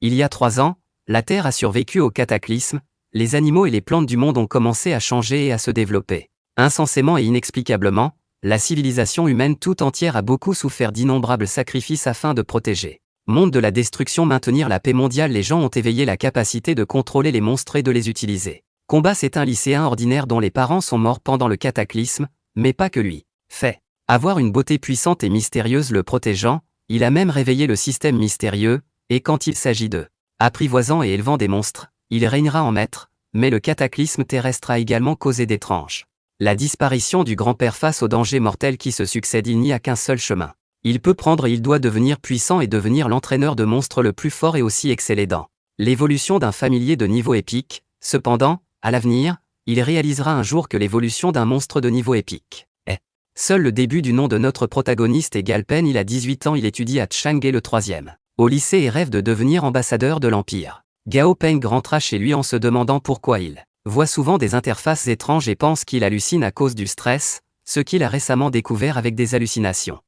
Il y a 3 ans, la Terre a survécu au cataclysme, les animaux et les plantes du monde ont commencé à changer et à se développer. Insensément et inexplicablement, la civilisation humaine tout entière a beaucoup souffert d'innombrables sacrifices afin de protéger. Monde de la destruction, maintenir la paix mondiale, les gens ont éveillé la capacité de contrôler les monstres et de les utiliser. Combat, c'est un lycéen ordinaire dont les parents sont morts pendant le cataclysme, mais pas que lui. Fait avoir une beauté puissante et mystérieuse le protégeant, il a même réveillé le système mystérieux, et quand il s'agit de apprivoisant et élevant des monstres, il régnera en maître, mais le cataclysme terrestre a également causé d'étranges. La disparition du grand-père face aux dangers mortels qui se succèdent, il n'y a qu'un seul chemin. Il peut prendre et il doit devenir puissant et devenir l'entraîneur de monstres le plus fort et aussi exceller dans l'évolution d'un familier de niveau épique. Cependant, à l'avenir, il réalisera un jour que l'évolution d'un monstre de niveau épique est seul le début du nom de notre protagoniste est Galpen. Il a 18 ans, il étudie à Chang'e le 3e au lycée et rêve de devenir ambassadeur de l'Empire. Gao Peng rentra chez lui en se demandant pourquoi il voit souvent des interfaces étranges et pense qu'il hallucine à cause du stress, ce qu'il a récemment découvert avec des hallucinations.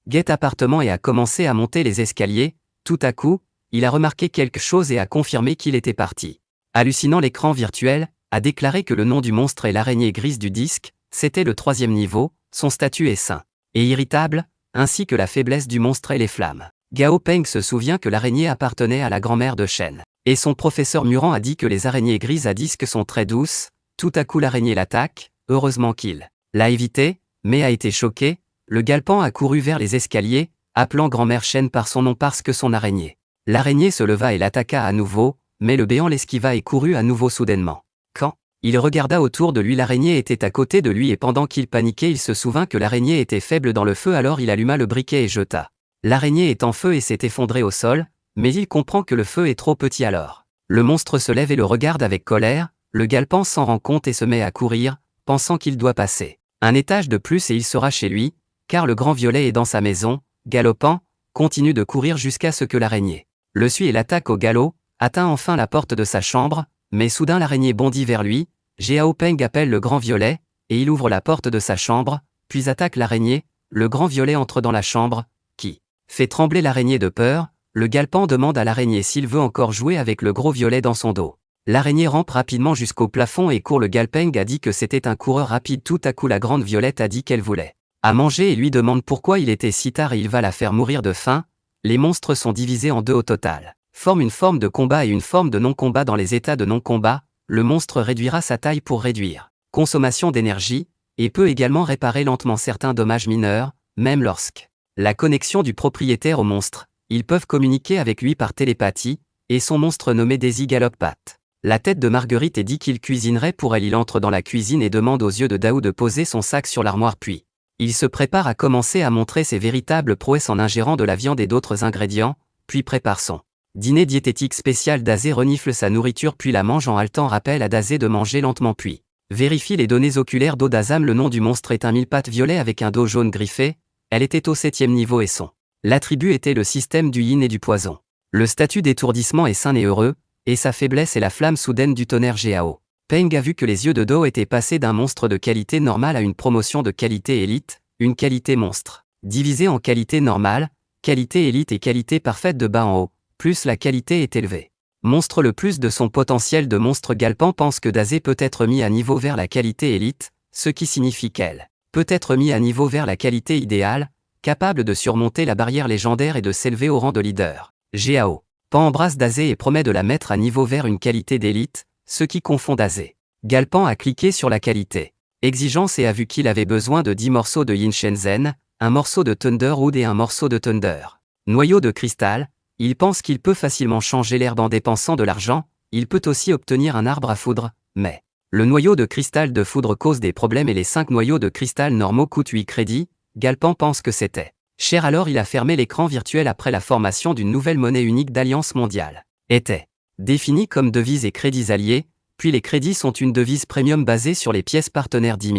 Get appartement et a commencé à monter les escaliers. Tout à coup, il a remarqué quelque chose et a confirmé qu'il était parti. Hallucinant, l'écran virtuel a déclaré que le nom du monstre est l'araignée grise du disque, c'était le 3e niveau, son statut est sain et irritable, ainsi que la faiblesse du monstre et les flammes. Gao Peng se souvient que l'araignée appartenait à la grand-mère de Shen. Et son professeur Muran a dit que les araignées grises à disque sont très douces. Tout à coup l'araignée l'attaque, heureusement qu'il l'a évité, mais a été choqué. Le Galpan a couru vers les escaliers, appelant grand-mère Shen par son nom parce que son araignée. L'araignée se leva et l'attaqua à nouveau, mais le béant l'esquiva et courut à nouveau soudainement. Quand il regarda autour de lui, l'araignée était à côté de lui et pendant qu'il paniquait, il se souvint que l'araignée était faible dans le feu, alors il alluma le briquet et jeta. L'araignée est en feu et s'est effondrée au sol, mais il comprend que le feu est trop petit alors. Le monstre se lève et le regarde avec colère, le Galpan s'en rend compte et se met à courir, pensant qu'il doit passer un étage de plus et il sera chez lui, car le grand violet est dans sa maison. Galopant, continue de courir jusqu'à ce que l'araignée le suit et l'attaque au galop, atteint enfin la porte de sa chambre, mais soudain l'araignée bondit vers lui. Gao Peng appelle le grand violet, et il ouvre la porte de sa chambre, puis attaque l'araignée. Le grand violet entre dans la chambre, qui fait trembler l'araignée de peur. Le Galpan demande à l'araignée s'il veut encore jouer avec le gros violet dans son dos. L'araignée rampe rapidement jusqu'au plafond et court. Le Galpeng a dit que c'était un coureur rapide. Tout à coup la grande violette a dit qu'elle voulait à manger et lui demande pourquoi il était si tard et il va la faire mourir de faim. Les monstres sont divisés en deux au total. Forment une forme de combat et une forme de non-combat. Dans les états de non-combat, le monstre réduira sa taille pour réduire consommation d'énergie, et peut également réparer lentement certains dommages mineurs, même lorsque la connexion du propriétaire au monstre. Ils peuvent communiquer avec lui par télépathie, et son monstre nommé Daisy galope patte la tête de Marguerite et dit qu'il cuisinerait pour elle. Il entre dans la cuisine et demande aux yeux de Dao de poser son sac sur l'armoire, puis il se prépare à commencer à montrer ses véritables prouesses en ingérant de la viande et d'autres ingrédients, puis prépare son dîner diététique spécial. Dazé renifle sa nourriture puis la mange en haletant, rappelle à Dazé de manger lentement puis vérifie les données oculaires d'Odazam. Le nom du monstre est un mille-pattes violet avec un dos jaune griffé. Elle était au 7e niveau et son l'attribut était le système du yin et du poison. Le statut d'étourdissement est sain et heureux, et sa faiblesse est la flamme soudaine du tonnerre. Gao Peng a vu que les yeux de Do étaient passés d'un monstre de qualité normale à une promotion de qualité élite, une qualité monstre, divisée en qualité normale, qualité élite et qualité parfaite de bas en haut, plus la qualité est élevée. Monstre le plus de son potentiel de monstre. Galpan pense que Dazé peut être mis à niveau vers la qualité élite, ce qui signifie qu'elle peut être mis à niveau vers la qualité idéale, capable de surmonter la barrière légendaire et de s'élever au rang de leader. Gao Pan embrasse Dazé et promet de la mettre à niveau vers une qualité d'élite, ce qui confond Dazé. Galpan a cliqué sur la qualité exigence et a vu qu'il avait besoin de 10 morceaux de Yin Shenzhen, un morceau de Thunderwood et un morceau de Thunder. Noyau de cristal, il pense qu'il peut facilement changer l'herbe en dépensant de l'argent. Il peut aussi obtenir un arbre à foudre, mais le noyau de cristal de foudre cause des problèmes et les 5 noyaux de cristal normaux coûtent 8 crédits. Galpan pense que c'était cher, alors il a fermé l'écran virtuel. Après la formation d'une nouvelle monnaie unique d'Alliance mondiale était définie comme devise et crédits alliés, puis les crédits sont une devise premium basée sur les pièces partenaires 10 000.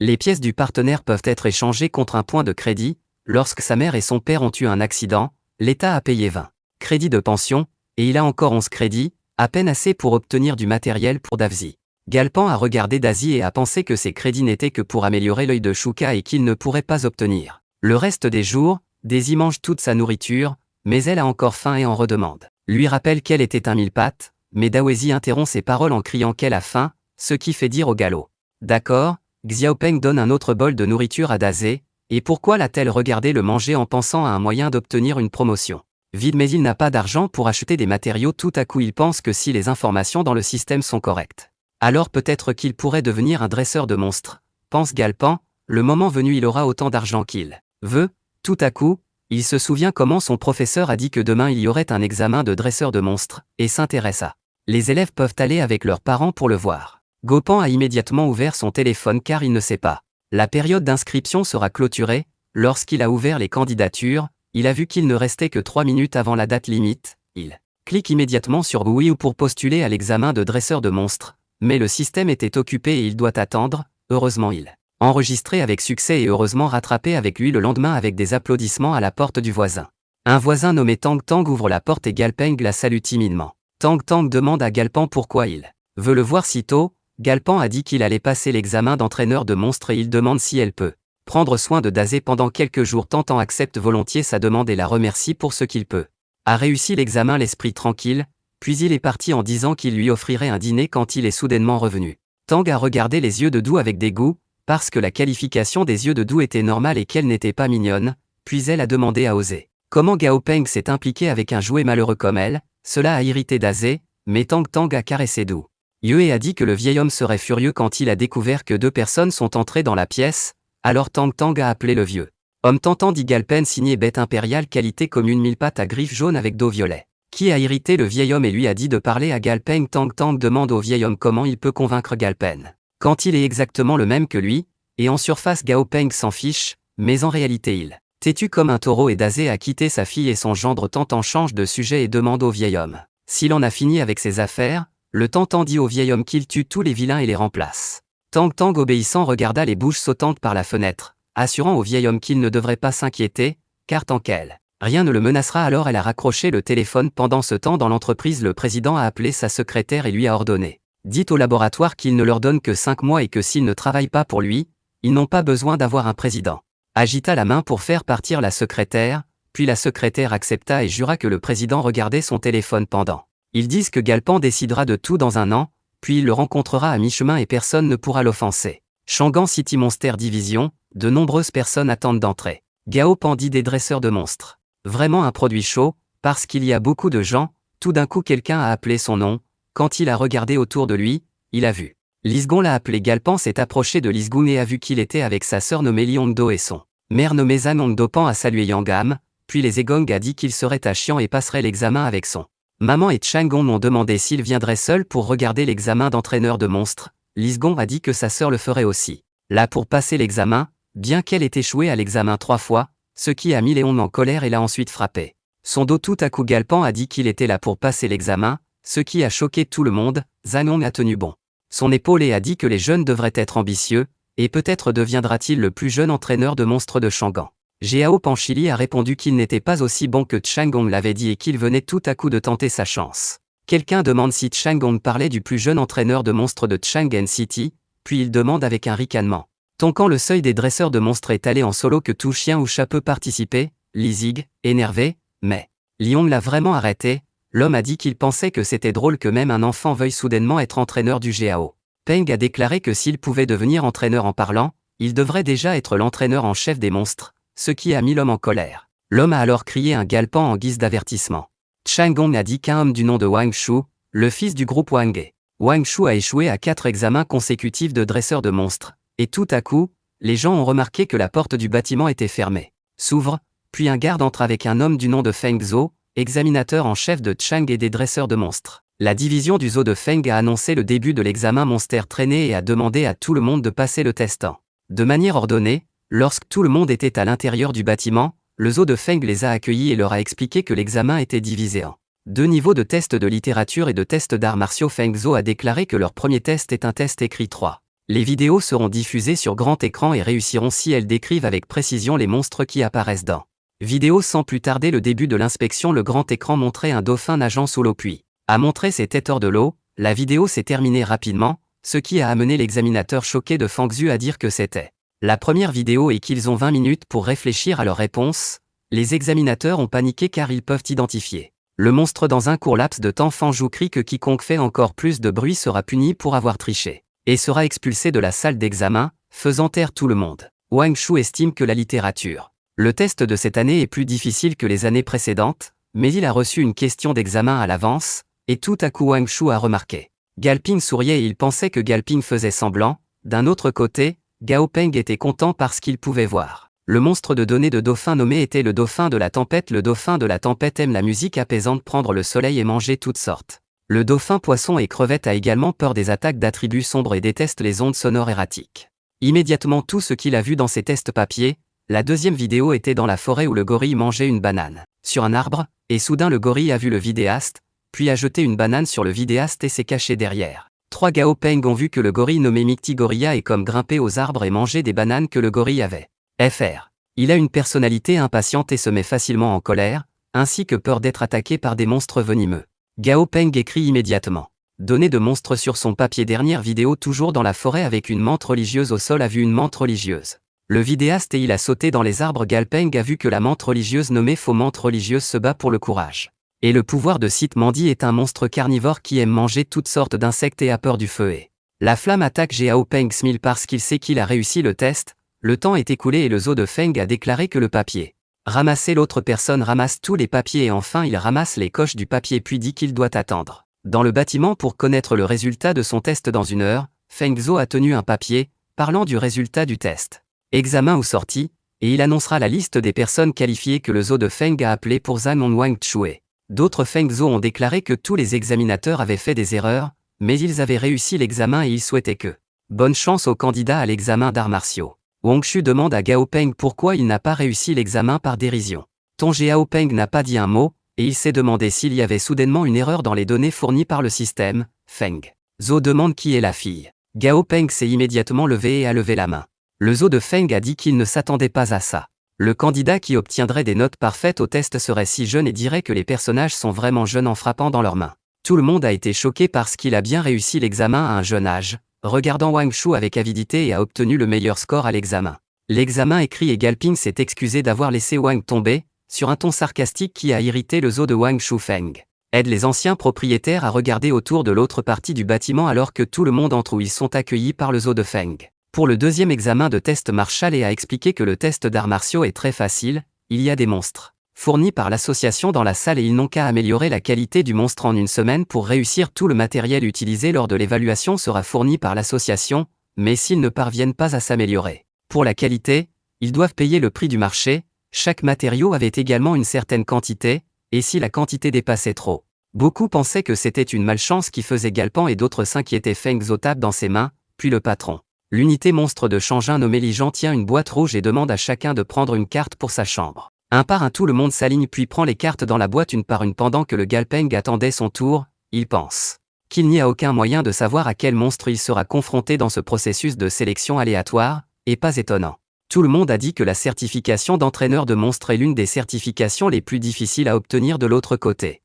Les pièces du partenaire peuvent être échangées contre un point de crédit. Lorsque sa mère et son père ont eu un accident, l'État a payé 20 crédits de pension, et il a encore 11 crédits, à peine assez pour obtenir du matériel pour Davzi. Galpan a regardé Daisy et a pensé que ces crédits n'étaient que pour améliorer l'œil de Shuka et qu'il ne pourrait pas obtenir. Le reste des jours, Daisy mange toute sa nourriture, mais elle a encore faim et en redemande. lui rappelle qu'elle était un mille-pattes, mais Daoezi interrompt ses paroles en criant qu'elle a faim, ce qui fait dire au galop. D'accord, Xiaopeng donne un autre bol de nourriture à Dazé, et pourquoi l'a-t-elle regardé le manger en pensant à un moyen d'obtenir une promotion? Vide, mais il n'a pas d'argent pour acheter des matériaux. Tout à coup il pense que si les informations dans le système sont correctes, alors peut-être qu'il pourrait devenir un dresseur de monstres, pense Galpan. Le moment venu il aura autant d'argent qu'il veut. Tout à coup, il se souvient comment son professeur a dit que demain il y aurait un examen de dresseur de monstres, et s'intéresse à. Les élèves peuvent aller avec leurs parents pour le voir. Gopan a immédiatement ouvert son téléphone car il ne sait pas. La période d'inscription sera clôturée. Lorsqu'il a ouvert les candidatures, il a vu qu'il ne restait que 3 minutes avant la date limite. Il clique immédiatement sur oui ou pour postuler à l'examen de dresseur de monstres, mais le système était occupé et il doit attendre. Heureusement il enregistré avec succès et heureusement rattrapé avec lui le lendemain avec des applaudissements à la porte du voisin. Un voisin nommé Tang Tang ouvre la porte et Galpeng la salue timidement. Tang Tang demande à Galpan pourquoi il veut le voir si tôt. Galpan a dit qu'il allait passer l'examen d'entraîneur de monstres et il demande si elle peut prendre soin de Dazé pendant quelques jours. Tang Tang accepte volontiers sa demande et la remercie pour ce qu'il peut. A réussi l'examen l'esprit tranquille, puis il est parti en disant qu'il lui offrirait un dîner quand il est soudainement revenu. Tang a regardé les yeux de Dou avec dégoût, parce que la qualification des yeux de Dou était normale et qu'elle n'était pas mignonne, puis elle a demandé à oser. Comment Gao Peng s'est impliqué avec un jouet malheureux comme elle, cela a irrité Dazé, mais Tang Tang a caressé Dou. Yue a dit que le vieil homme serait furieux quand il a découvert que 2 personnes sont entrées dans la pièce, alors Tang Tang a appelé le vieux homme tentant dit Galpen signé bête impériale qualité commune mille-pattes à griffes jaunes avec dos violet. Qui a irrité le vieil homme et lui a dit de parler à Galpeng. Tang Tang demande au vieil homme comment il peut convaincre Galpen quand il est exactement le même que lui, et en surface Gao Peng s'en fiche, mais en réalité il têtu comme un taureau et Dazé a quitté sa fille et son gendre. Tantan change de sujet et demande au vieil homme s'il en a fini avec ses affaires. Le Tantan dit au vieil homme qu'il tue tous les vilains et les remplace. Tang Tang obéissant regarda les bouches sautantes par la fenêtre, assurant au vieil homme qu'il ne devrait pas s'inquiéter, car tant qu'elle rien ne le menacera. Alors elle a raccroché le téléphone. Pendant ce temps dans l'entreprise le président a appelé sa secrétaire et lui a ordonné. Dites au laboratoire qu'il ne leur donne que 5 mois et que s'ils ne travaillent pas pour lui, ils n'ont pas besoin d'avoir un président. Agita la main pour faire partir la secrétaire, puis la secrétaire accepta et jura que le président regardait son téléphone pendant. Ils disent que Galpan décidera de tout dans un an, puis il le rencontrera à mi-chemin et personne ne pourra l'offenser. Shangan City Monster Division, de nombreuses personnes attendent d'entrer. Gao Pandi des dresseurs de monstres. Vraiment un produit chaud, parce qu'il y a beaucoup de gens. Tout d'un coup quelqu'un a appelé son nom. Quand il a regardé autour de lui, il a vu. Lisgon l'a appelé. Galpan s'est approché de Lisgun et a vu qu'il était avec sa sœur nommée Liongdo et son mère nommée Zanongdo. Pan a salué Yangam, puis les Egong a dit qu'il serait à Xian et passerait l'examen avec son maman et Changong ont demandé s'il viendrait seul pour regarder l'examen d'entraîneur de monstres. Lisgon a dit que sa sœur le ferait aussi. Là pour passer l'examen, bien qu'elle ait échoué à l'examen 3 fois, ce qui a mis Léon en colère et l'a ensuite frappé. Son dos tout à coup Galpan a dit qu'il était là pour passer l'examen, ce qui a choqué tout le monde. Zanong a tenu bon. Son épaule et a dit que les jeunes devraient être ambitieux, et peut-être deviendra-t-il le plus jeune entraîneur de monstres de Shangan. Jiao Panchili a répondu qu'il n'était pas aussi bon que Changong l'avait dit et qu'il venait tout à coup de tenter sa chance. Quelqu'un demande si Changong parlait du plus jeune entraîneur de monstres de Chang'an City, puis il demande avec un ricanement. Quand le seuil des dresseurs de monstres est allé en solo que tout chien ou chat peut participer, Lizig, énervé, mais Liong l'a vraiment arrêté. L'homme a dit qu'il pensait que c'était drôle que même un enfant veuille soudainement être entraîneur du Jiao. Peng a déclaré que s'il pouvait devenir entraîneur en parlant, il devrait déjà être l'entraîneur en chef des monstres, ce qui a mis l'homme en colère. L'homme a alors crié un Galpan en guise d'avertissement. Changong a dit qu'un homme du nom de Wang Shu, le fils du groupe Wang. Wang Shu a échoué à 4 examens consécutifs de dresseur de monstres, et tout à coup, les gens ont remarqué que la porte du bâtiment était fermée. S'ouvre, puis un garde entre avec un homme du nom de Feng Zhou, examinateur en chef de Chang et des dresseurs de monstres. La division du zoo de Feng a annoncé le début de l'examen monster traîné et a demandé à tout le monde de passer le test de manière ordonnée. Lorsque tout le monde était à l'intérieur du bâtiment, le zoo de Feng les a accueillis et leur a expliqué que l'examen était divisé en 2 niveaux de test de littérature et de test d'arts martiaux. Feng Zhou a déclaré que leur premier test est un test écrit 3. Les vidéos seront diffusées sur grand écran et réussiront si elles décrivent avec précision les monstres qui apparaissent dans vidéo. Sans plus tarder le début de l'inspection, le grand écran montrait un dauphin nageant sous l'eau puis a montré ses têtes hors de l'eau. La vidéo s'est terminée rapidement, ce qui a amené l'examinateur choqué de Feng Zhu à dire que c'était la première vidéo et qu'ils ont 20 minutes pour réfléchir à leur réponse. Les examinateurs ont paniqué car ils peuvent identifier Le monstre dans un court laps de temps Fanju crie que quiconque fait encore plus de bruit sera puni pour avoir triché, et sera expulsé de la salle d'examen, faisant taire tout le monde. Wang Shu estime que la littérature. Le test de cette année est plus difficile que les années précédentes, mais il a reçu une question d'examen à l'avance, et tout à coup Wang Shu a remarqué. Galping souriait et il pensait que Galping faisait semblant. D'un autre côté, Gao Peng était content parce qu'il pouvait voir. Le monstre de données de dauphin nommé était le dauphin de la tempête. Le dauphin de la tempête aime la musique apaisante, prendre le soleil et manger toutes sortes. Le dauphin poisson et crevette a également peur des attaques d'attributs sombres et déteste les ondes sonores erratiques. Immédiatement tout ce qu'il a vu dans ses tests papier, la deuxième vidéo était dans la forêt où le gorille mangeait une banane sur un arbre, et soudain le gorille a vu le vidéaste, puis a jeté une banane sur le vidéaste et s'est caché derrière. 3 Gao Peng ont vu que le gorille nommé Micti Gorilla est comme grimpé aux arbres et manger des bananes que le gorille avait. Fr. Il a une personnalité impatiente et se met facilement en colère, ainsi que peur d'être attaqué par des monstres venimeux. Gao Peng écrit immédiatement. Données de monstres sur son papier. Dernière vidéo toujours dans la forêt avec une menthe religieuse au sol a vu une menthe religieuse. Le vidéaste et il a sauté dans les arbres. Gao Peng a vu que la menthe religieuse nommée faux menthe religieuse se bat pour le courage. Et le pouvoir de Sith Mandi est un monstre carnivore qui aime manger toutes sortes d'insectes et a peur du feu et la flamme attaque Gao Peng Smile parce qu'il sait qu'il a réussi le test. Le temps est écoulé et le zoo de Feng a déclaré que le papier. Ramasser l'autre personne ramasse tous les papiers et enfin il ramasse les coches du papier puis dit qu'il doit attendre dans le bâtiment pour connaître le résultat de son test dans 1 heure. Feng Zhou a tenu un papier, parlant du résultat du test. Examen ou sortie, et il annoncera la liste des personnes qualifiées que le zoo de Feng a appelé pour Zhan Wang Chue. D'autres Feng Zhou ont déclaré que tous les examinateurs avaient fait des erreurs, mais ils avaient réussi l'examen et ils souhaitaient que bonne chance aux candidats à l'examen d'arts martiaux. Wang Shu demande à Gao Peng pourquoi il n'a pas réussi l'examen par dérision. Gao Peng n'a pas dit un mot, et il s'est demandé s'il y avait soudainement une erreur dans les données fournies par le système. Feng Zhou demande qui est la fille. Gao Peng s'est immédiatement levé et a levé la main. Le zoo de Feng a dit qu'il ne s'attendait pas à ça. Le candidat qui obtiendrait des notes parfaites au test serait si jeune et dirait que les personnages sont vraiment jeunes en frappant dans leurs mains. Tout le monde a été choqué parce qu'il a bien réussi l'examen à un jeune âge, regardant Wang Shu avec avidité et a obtenu le meilleur score à l'examen. L'examen écrit et Galping s'est excusé d'avoir laissé Wang tomber, sur un ton sarcastique qui a irrité le zoo de Wang Shu. Feng aide les anciens propriétaires à regarder autour de l'autre partie du bâtiment alors que tout le monde entre où ils sont accueillis par le zoo de Feng. Pour le deuxième examen de test Marshall et a expliqué que le test d'arts martiaux est très facile, il y a des monstres fournis par l'association dans la salle et ils n'ont qu'à améliorer la qualité du monstre en 1 semaine pour réussir. Tout le matériel utilisé lors de l'évaluation sera fourni par l'association, mais s'ils ne parviennent pas à s'améliorer pour la qualité, ils doivent payer le prix du marché. Chaque matériau avait également une certaine quantité, et si la quantité dépassait trop, beaucoup pensaient que c'était une malchance qui faisait Galpan et d'autres s'inquiétaient. Feng Zhou tape dans ses mains, puis le patron. L'unité monstre de Shangin nommé Lijan tient une boîte rouge et demande à chacun de prendre une carte pour sa chambre. Un par un tout le monde s'aligne puis prend les cartes dans la boîte une par une pendant que le Galpeng attendait son tour. Il pense qu'il n'y a aucun moyen de savoir à quel monstre il sera confronté dans ce processus de sélection aléatoire, et pas étonnant. Tout le monde a dit que la certification d'entraîneur de monstres est l'une des certifications les plus difficiles à obtenir de l'autre côté.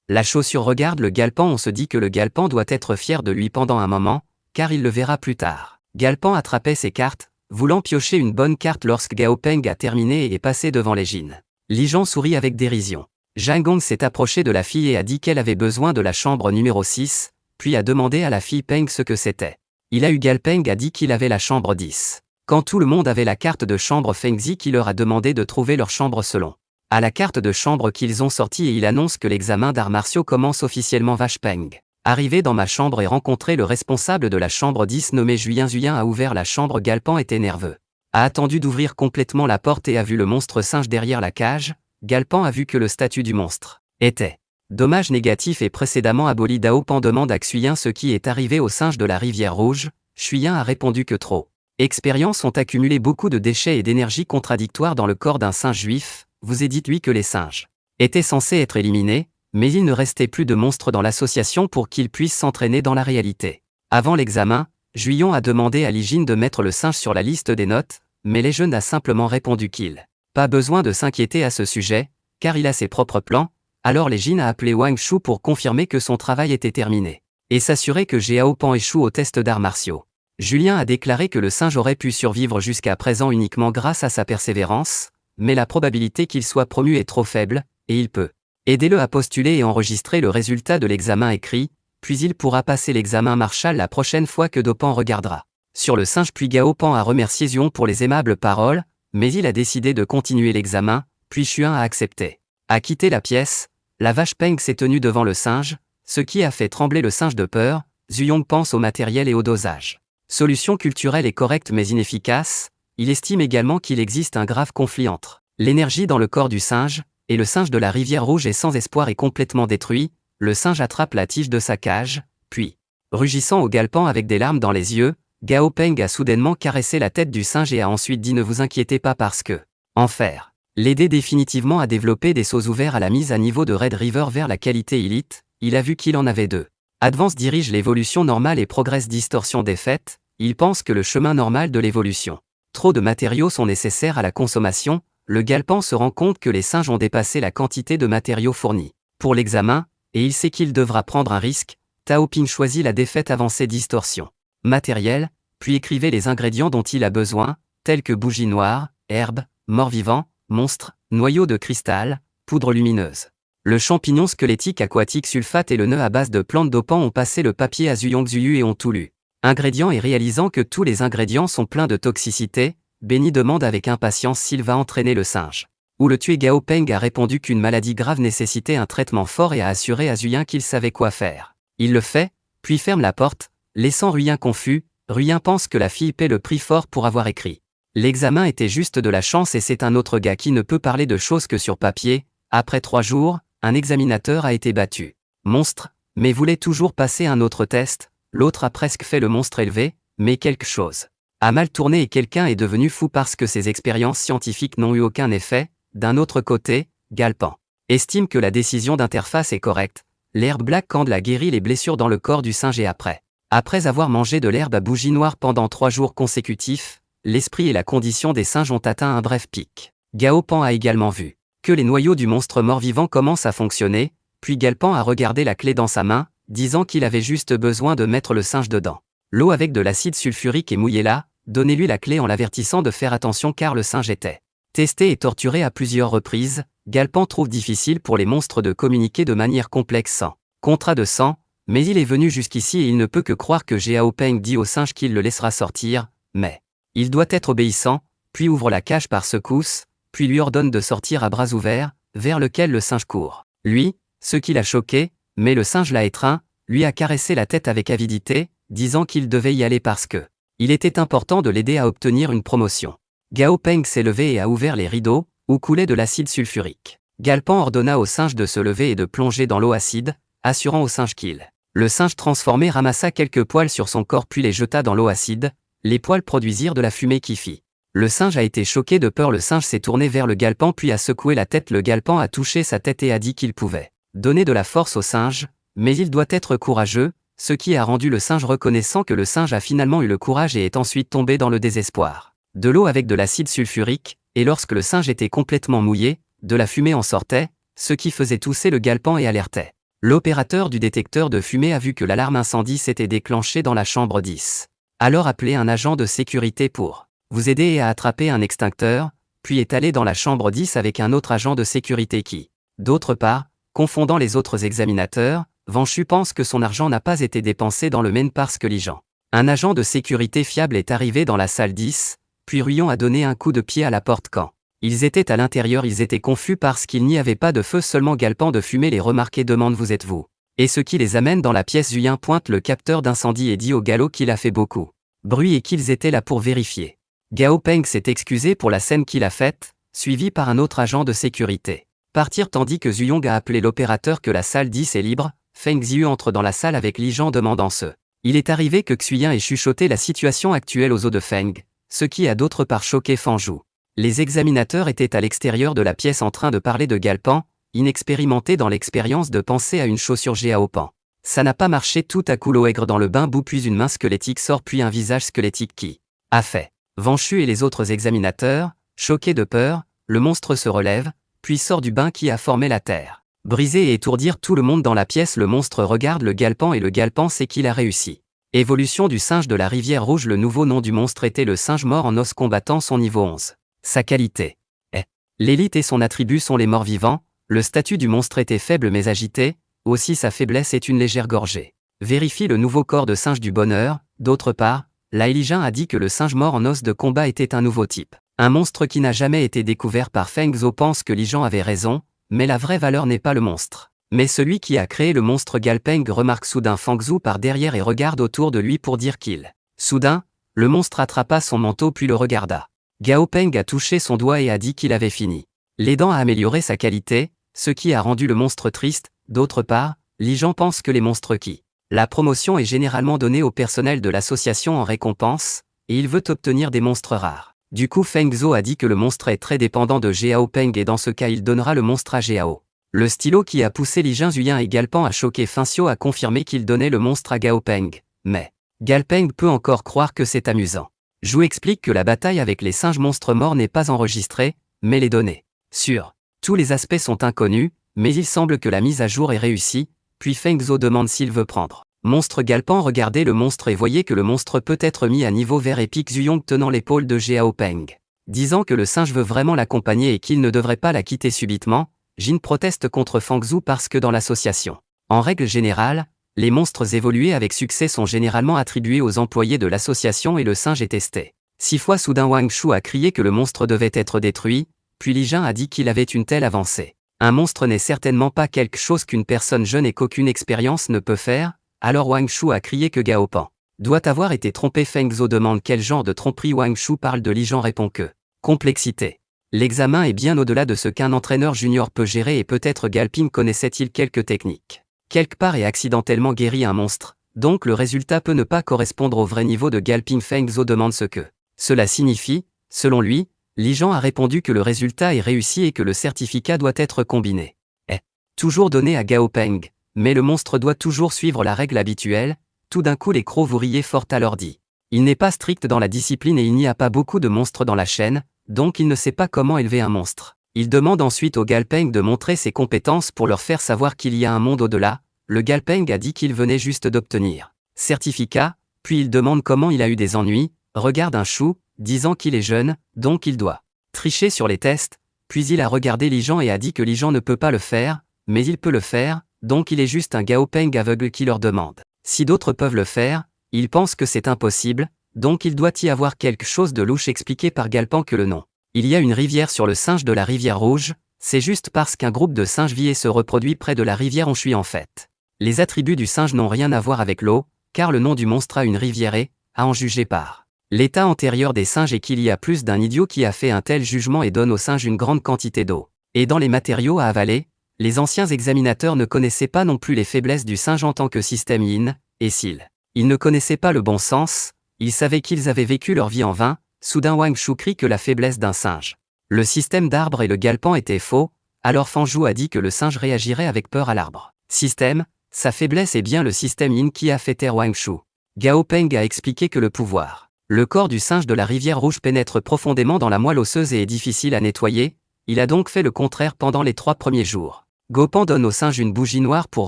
La chaussure regarde le Galpan. On se dit que le Galpan doit être fier de lui pendant un moment, car il le verra plus tard. Galpan attrapait ses cartes, voulant piocher une bonne carte lorsque Gao Peng a terminé et est passé devant les Jin. Lijan sourit avec dérision. Zhang Gong s'est approché de la fille et a dit qu'elle avait besoin de la chambre numéro 6, puis a demandé à la fille Peng ce que c'était. Il a eu Galpeng a dit qu'il avait la chambre 10. Quand tout le monde avait la carte de chambre, Feng Zi qui leur a demandé de trouver leur chambre selon à la carte de chambre qu'ils ont sortie et il annonce que l'examen d'arts martiaux commence officiellement. Vache Peng. Arrivé dans ma chambre et rencontré le responsable de la chambre 10 nommé Juyin. Juyin a ouvert la chambre. Galpan était nerveux. A attendu d'ouvrir complètement la porte et a vu le monstre singe derrière la cage. Galpan a vu que le statut du monstre était dommage négatif et précédemment aboli. Dao Pan demande à Xuyin ce qui est arrivé au singe de la rivière rouge. Xuyin a répondu que trop expériences ont accumulé beaucoup de déchets et d'énergie contradictoires dans le corps d'un singe juif. Vous et dites-lui que les singes étaient censés être éliminés, mais il ne restait plus de monstres dans l'association pour qu'ils puissent s'entraîner dans la réalité. Avant l'examen, Juyon a demandé à Li Jin de mettre le singe sur la liste des notes, mais les jeunes a simplement répondu qu'il pas besoin de s'inquiéter à ce sujet, car il a ses propres plans. Alors Li Jin a appelé Wang Shu pour confirmer que son travail était terminé, et s'assurer que Gao Pan échoue au test d'arts martiaux. Julien a déclaré que le singe aurait pu survivre jusqu'à présent uniquement grâce à sa persévérance, mais la probabilité qu'il soit promu est trop faible, et il peut Aidez-le à postuler et enregistrer le résultat de l'examen écrit, puis il pourra passer l'examen Marshall la prochaine fois que Dopan regardera. Sur le singe, puis Gao Pan a remercié Xiong pour les aimables paroles, mais il a décidé de continuer l'examen, puis Xuan a accepté. À quitter la pièce, la vache Peng s'est tenue devant le singe, ce qui a fait trembler le singe de peur. Zuyong pense au matériel et au dosage. Solution culturelle et correcte mais inefficace, il estime également qu'il existe un grave conflit entre l'énergie dans le corps du singe, et le singe de la rivière rouge est sans espoir et complètement détruit. Le singe attrape la tige de sa cage, puis, rugissant au galpan avec des larmes dans les yeux, Gao Peng a soudainement caressé la tête du singe et a ensuite dit « Ne vous inquiétez pas parce que, en faire, l'aider définitivement à développer des sauts ouverts à la mise à niveau de Red River vers la qualité élite, il a vu qu'il en avait deux. Advance dirige l'évolution normale et progresse distorsion défaite, il pense que le chemin normal de l'évolution. Trop de matériaux sont nécessaires à la consommation, le galpan se rend compte que les singes ont dépassé la quantité de matériaux fournis pour l'examen, et il sait qu'il devra prendre un risque. Tao Ping choisit la défaite avancée distorsion matériel, puis écrivez les ingrédients dont il a besoin, tels que bougie noire, herbe, mort-vivant, monstre, noyau de cristal, poudre lumineuse. Le champignon squelettique aquatique sulfate et le nœud à base de plantes Dopan ont passé le papier à Zuyong Zuyu et ont tout lu. Ingrédients et réalisant que tous les ingrédients sont pleins de toxicité, Benny demande avec impatience s'il va entraîner le singe. Où le tuer. Gao Peng a répondu qu'une maladie grave nécessitait un traitement fort et a assuré à Zuyin qu'il savait quoi faire. Il le fait, puis ferme la porte, laissant Ruyin confus. Ruyin pense que la fille paie le prix fort pour avoir écrit. L'examen était juste de la chance et c'est un autre gars qui ne peut parler de choses que sur papier. Après 3 jours, un examinateur a été battu. Monstre, mais voulait toujours passer un autre test. L'autre a presque fait le monstre élevé, mais quelque chose a mal tourné et quelqu'un est devenu fou parce que ses expériences scientifiques n'ont eu aucun effet. D'un autre côté, Galpan estime que la décision d'interface est correcte. L'herbe Black Candle a guéri les blessures dans le corps du singe et après avoir mangé de l'herbe à bougie noire pendant 3 jours consécutifs, l'esprit et la condition des singes ont atteint un bref pic. Gao Pan a également vu que les noyaux du monstre mort-vivant commencent à fonctionner, puis Galpan a regardé la clé dans sa main, disant qu'il avait juste besoin de mettre le singe dedans. L'eau avec de l'acide sulfurique et mouillez-la, donnez-lui la clé en l'avertissant de faire attention car le singe était testé et torturé à plusieurs reprises. Galpan trouve difficile pour les monstres de communiquer de manière complexe sans contrat de sang, mais il est venu jusqu'ici et il ne peut que croire que Gao Peng dit au singe qu'il le laissera sortir, mais il doit être obéissant, puis ouvre la cage par secousse, puis lui ordonne de sortir à bras ouverts, vers lequel le singe court. Lui, ce qui l'a choqué, mais le singe l'a étreint, lui a caressé la tête avec avidité, disant qu'il devait y aller parce que il était important de l'aider à obtenir une promotion. Gao Peng s'est levé et a ouvert les rideaux, où coulait de l'acide sulfurique. Galpan ordonna au singe de se lever et de plonger dans l'eau acide, assurant au singe qu'il. Le singe transformé ramassa quelques poils sur son corps puis les jeta dans l'eau acide, les poils produisirent de la fumée qui fit. Le singe a été choqué de peur. Le singe s'est tourné vers le Galpan puis a secoué la tête. Le Galpan a touché sa tête et a dit qu'il pouvait donner de la force au singe, mais il doit être courageux, ce qui a rendu le singe reconnaissant que le singe a finalement eu le courage et est ensuite tombé dans le désespoir. De l'eau avec de l'acide sulfurique, et lorsque le singe était complètement mouillé, de la fumée en sortait, ce qui faisait tousser le Galpan et alertait. L'opérateur du détecteur de fumée a vu que l'alarme incendie s'était déclenchée dans la chambre 10. Alors appelez un agent de sécurité pour vous aider et à attraper un extincteur, puis est allé dans la chambre 10 avec un autre agent de sécurité qui, d'autre part, confondant les autres examinateurs, Vanchu pense que son argent n'a pas été dépensé dans le Maine parce que Lijan. Un agent de sécurité fiable est arrivé dans la salle 10, puis Ruyon a donné un coup de pied à la porte quand ils étaient à l'intérieur. Ils étaient confus parce qu'il n'y avait pas de feu, seulement Galpan de fumée les remarque et demande vous êtes vous. Et ce qui les amène dans la pièce. Zuyin pointe le capteur d'incendie et dit au galop qu'il a fait beaucoup bruit et qu'ils étaient là pour vérifier. Gao Peng s'est excusé pour la scène qu'il a faite, suivi par un autre agent de sécurité. Partir tandis que Zuyong a appelé l'opérateur que la salle 10 est libre. Feng Ziyu entre dans la salle avec Lijan demandant ce. Il est arrivé que Xuyin ait chuchoté la situation actuelle aux os de Feng, ce qui a d'autre part choqué Fanzhou. Les examinateurs étaient à l'extérieur de la pièce en train de parler de Galpan, inexpérimenté dans l'expérience de penser à une chaussure Gao Pan. Ça n'a pas marché. Tout à coup l'eau aigre dans le bain bout puis une main squelettique sort puis un visage squelettique qui a fait. Vanchu et les autres examinateurs, choqués de peur, le monstre se relève, puis sort du bain qui a formé la terre. Briser et étourdir tout le monde dans la pièce. Le monstre regarde le Galpan et le Galpan sait qu'il a réussi. Évolution du singe de la rivière rouge. Le nouveau nom du monstre était le singe mort en os combattant. Son niveau 11. Sa qualité est l'élite et son attribut sont les morts vivants. Le statut du monstre était faible mais agité, aussi sa faiblesse est une légère gorgée. Vérifie le nouveau corps de singe du bonheur. D'autre part, Lai Lijun a dit que le singe mort en os de combat était un nouveau type. Un monstre qui n'a jamais été découvert par Feng Zhou pense que Lijun avait raison, mais la vraie valeur n'est pas le monstre. Mais celui qui a créé le monstre Galpeng remarque soudain Feng Zhou par derrière et regarde autour de lui pour dire qu'il. Soudain, le monstre attrapa son manteau puis le regarda. Gao Peng a touché son doigt et a dit qu'il avait fini. L'aidant a amélioré sa qualité, ce qui a rendu le monstre triste. D'autre part, Lijun pense que les monstres qui. La promotion est généralement donnée au personnel de l'association en récompense, et il veut obtenir des monstres rares. Du coup Feng Zhou a dit que le monstre est très dépendant de Gao Peng et dans ce cas il donnera le monstre à Gao. Le stylo qui a poussé Lijun Zuyan et Galpan à choquer Fincio a confirmé qu'il donnait le monstre à Gao Peng, mais Galpeng peut encore croire que c'est amusant. Zhou explique que la bataille avec les singes monstres morts n'est pas enregistrée, mais les données sur tous les aspects sont inconnus, mais il semble que la mise à jour est réussie, puis Feng Zhou demande s'il veut prendre. Monstre Galpan regardait le monstre et voyait que le monstre peut être mis à niveau vert et Pic Zuyong tenant l'épaule de Gao Peng. Disant que le singe veut vraiment l'accompagner et qu'il ne devrait pas la quitter subitement, Jin proteste contre Feng Zhou parce que dans l'association, en règle générale, les monstres évolués avec succès sont généralement attribués aux employés de l'association et le singe est testé. 6 fois soudain Wang Shu a crié que le monstre devait être détruit, puis Li Jin a dit qu'il avait une telle avancée. Un monstre n'est certainement pas quelque chose qu'une personne jeune et qu'aucune expérience ne peut faire, alors Wang Shu a crié que Gao Pan doit avoir été trompé. Feng Zhou demande quel genre de tromperie Wang Shu parle de Li Jin répond que complexité. L'examen est bien au-delà de ce qu'un entraîneur junior peut gérer et peut-être Galping connaissait-il quelques techniques. Quelque part et accidentellement guéri un monstre, donc le résultat peut ne pas correspondre au vrai niveau de Galping. Feng Zhou demande ce que cela signifie. Selon lui, Li Jin a répondu que le résultat est réussi et que le certificat doit être combiné. Est toujours donné à Gao Peng, mais le monstre doit toujours suivre la règle habituelle. Tout d'un coup les crocs vous riez fort à leur dit. Il n'est pas strict dans la discipline et il n'y a pas beaucoup de monstres dans la chaîne, donc il ne sait pas comment élever un monstre. Il demande ensuite au Galpeng de montrer ses compétences pour leur faire savoir qu'il y a un monde au-delà. Le Galpeng a dit qu'il venait juste d'obtenir certificat, puis il demande comment il a eu des ennuis, regarde un chou, disant qu'il est jeune, donc il doit tricher sur les tests, puis il a regardé Li Jin et a dit que Li Jin ne peut pas le faire, mais il peut le faire, donc il est juste un Gao Peng aveugle qui leur demande. Si d'autres peuvent le faire, il pense que c'est impossible, donc il doit y avoir quelque chose de louche expliqué par Galpan que le nom. Il y a une rivière sur le singe de la rivière Rouge, c'est juste parce qu'un groupe de singes vit et se reproduit près de la rivière Onshui en fait. Les attributs du singe n'ont rien à voir avec l'eau, car le nom du monstre a une rivière et, à en juger par l'état antérieur des singes et qu'il y a plus d'un idiot qui a fait un tel jugement et donne aux singes une grande quantité d'eau. Et dans les matériaux à avaler, les anciens examinateurs ne connaissaient pas non plus les faiblesses du singe en tant que système yin, et s'ils ne connaissaient pas le bon sens, ils savaient qu'ils avaient vécu leur vie en vain. Soudain Wang Shu crie que la faiblesse d'un singe. Le système d'arbre et le Galpan étaient faux, alors Feng Zhou a dit que le singe réagirait avec peur à l'arbre. Système, sa faiblesse est bien le système yin qui a fait taire Wang Shu. Gao Peng a expliqué que le pouvoir. Le corps du singe de la rivière Rouge pénètre profondément dans la moelle osseuse et est difficile à nettoyer, il a donc fait le contraire pendant les 3 premiers jours. Gopan donne au singe une bougie noire pour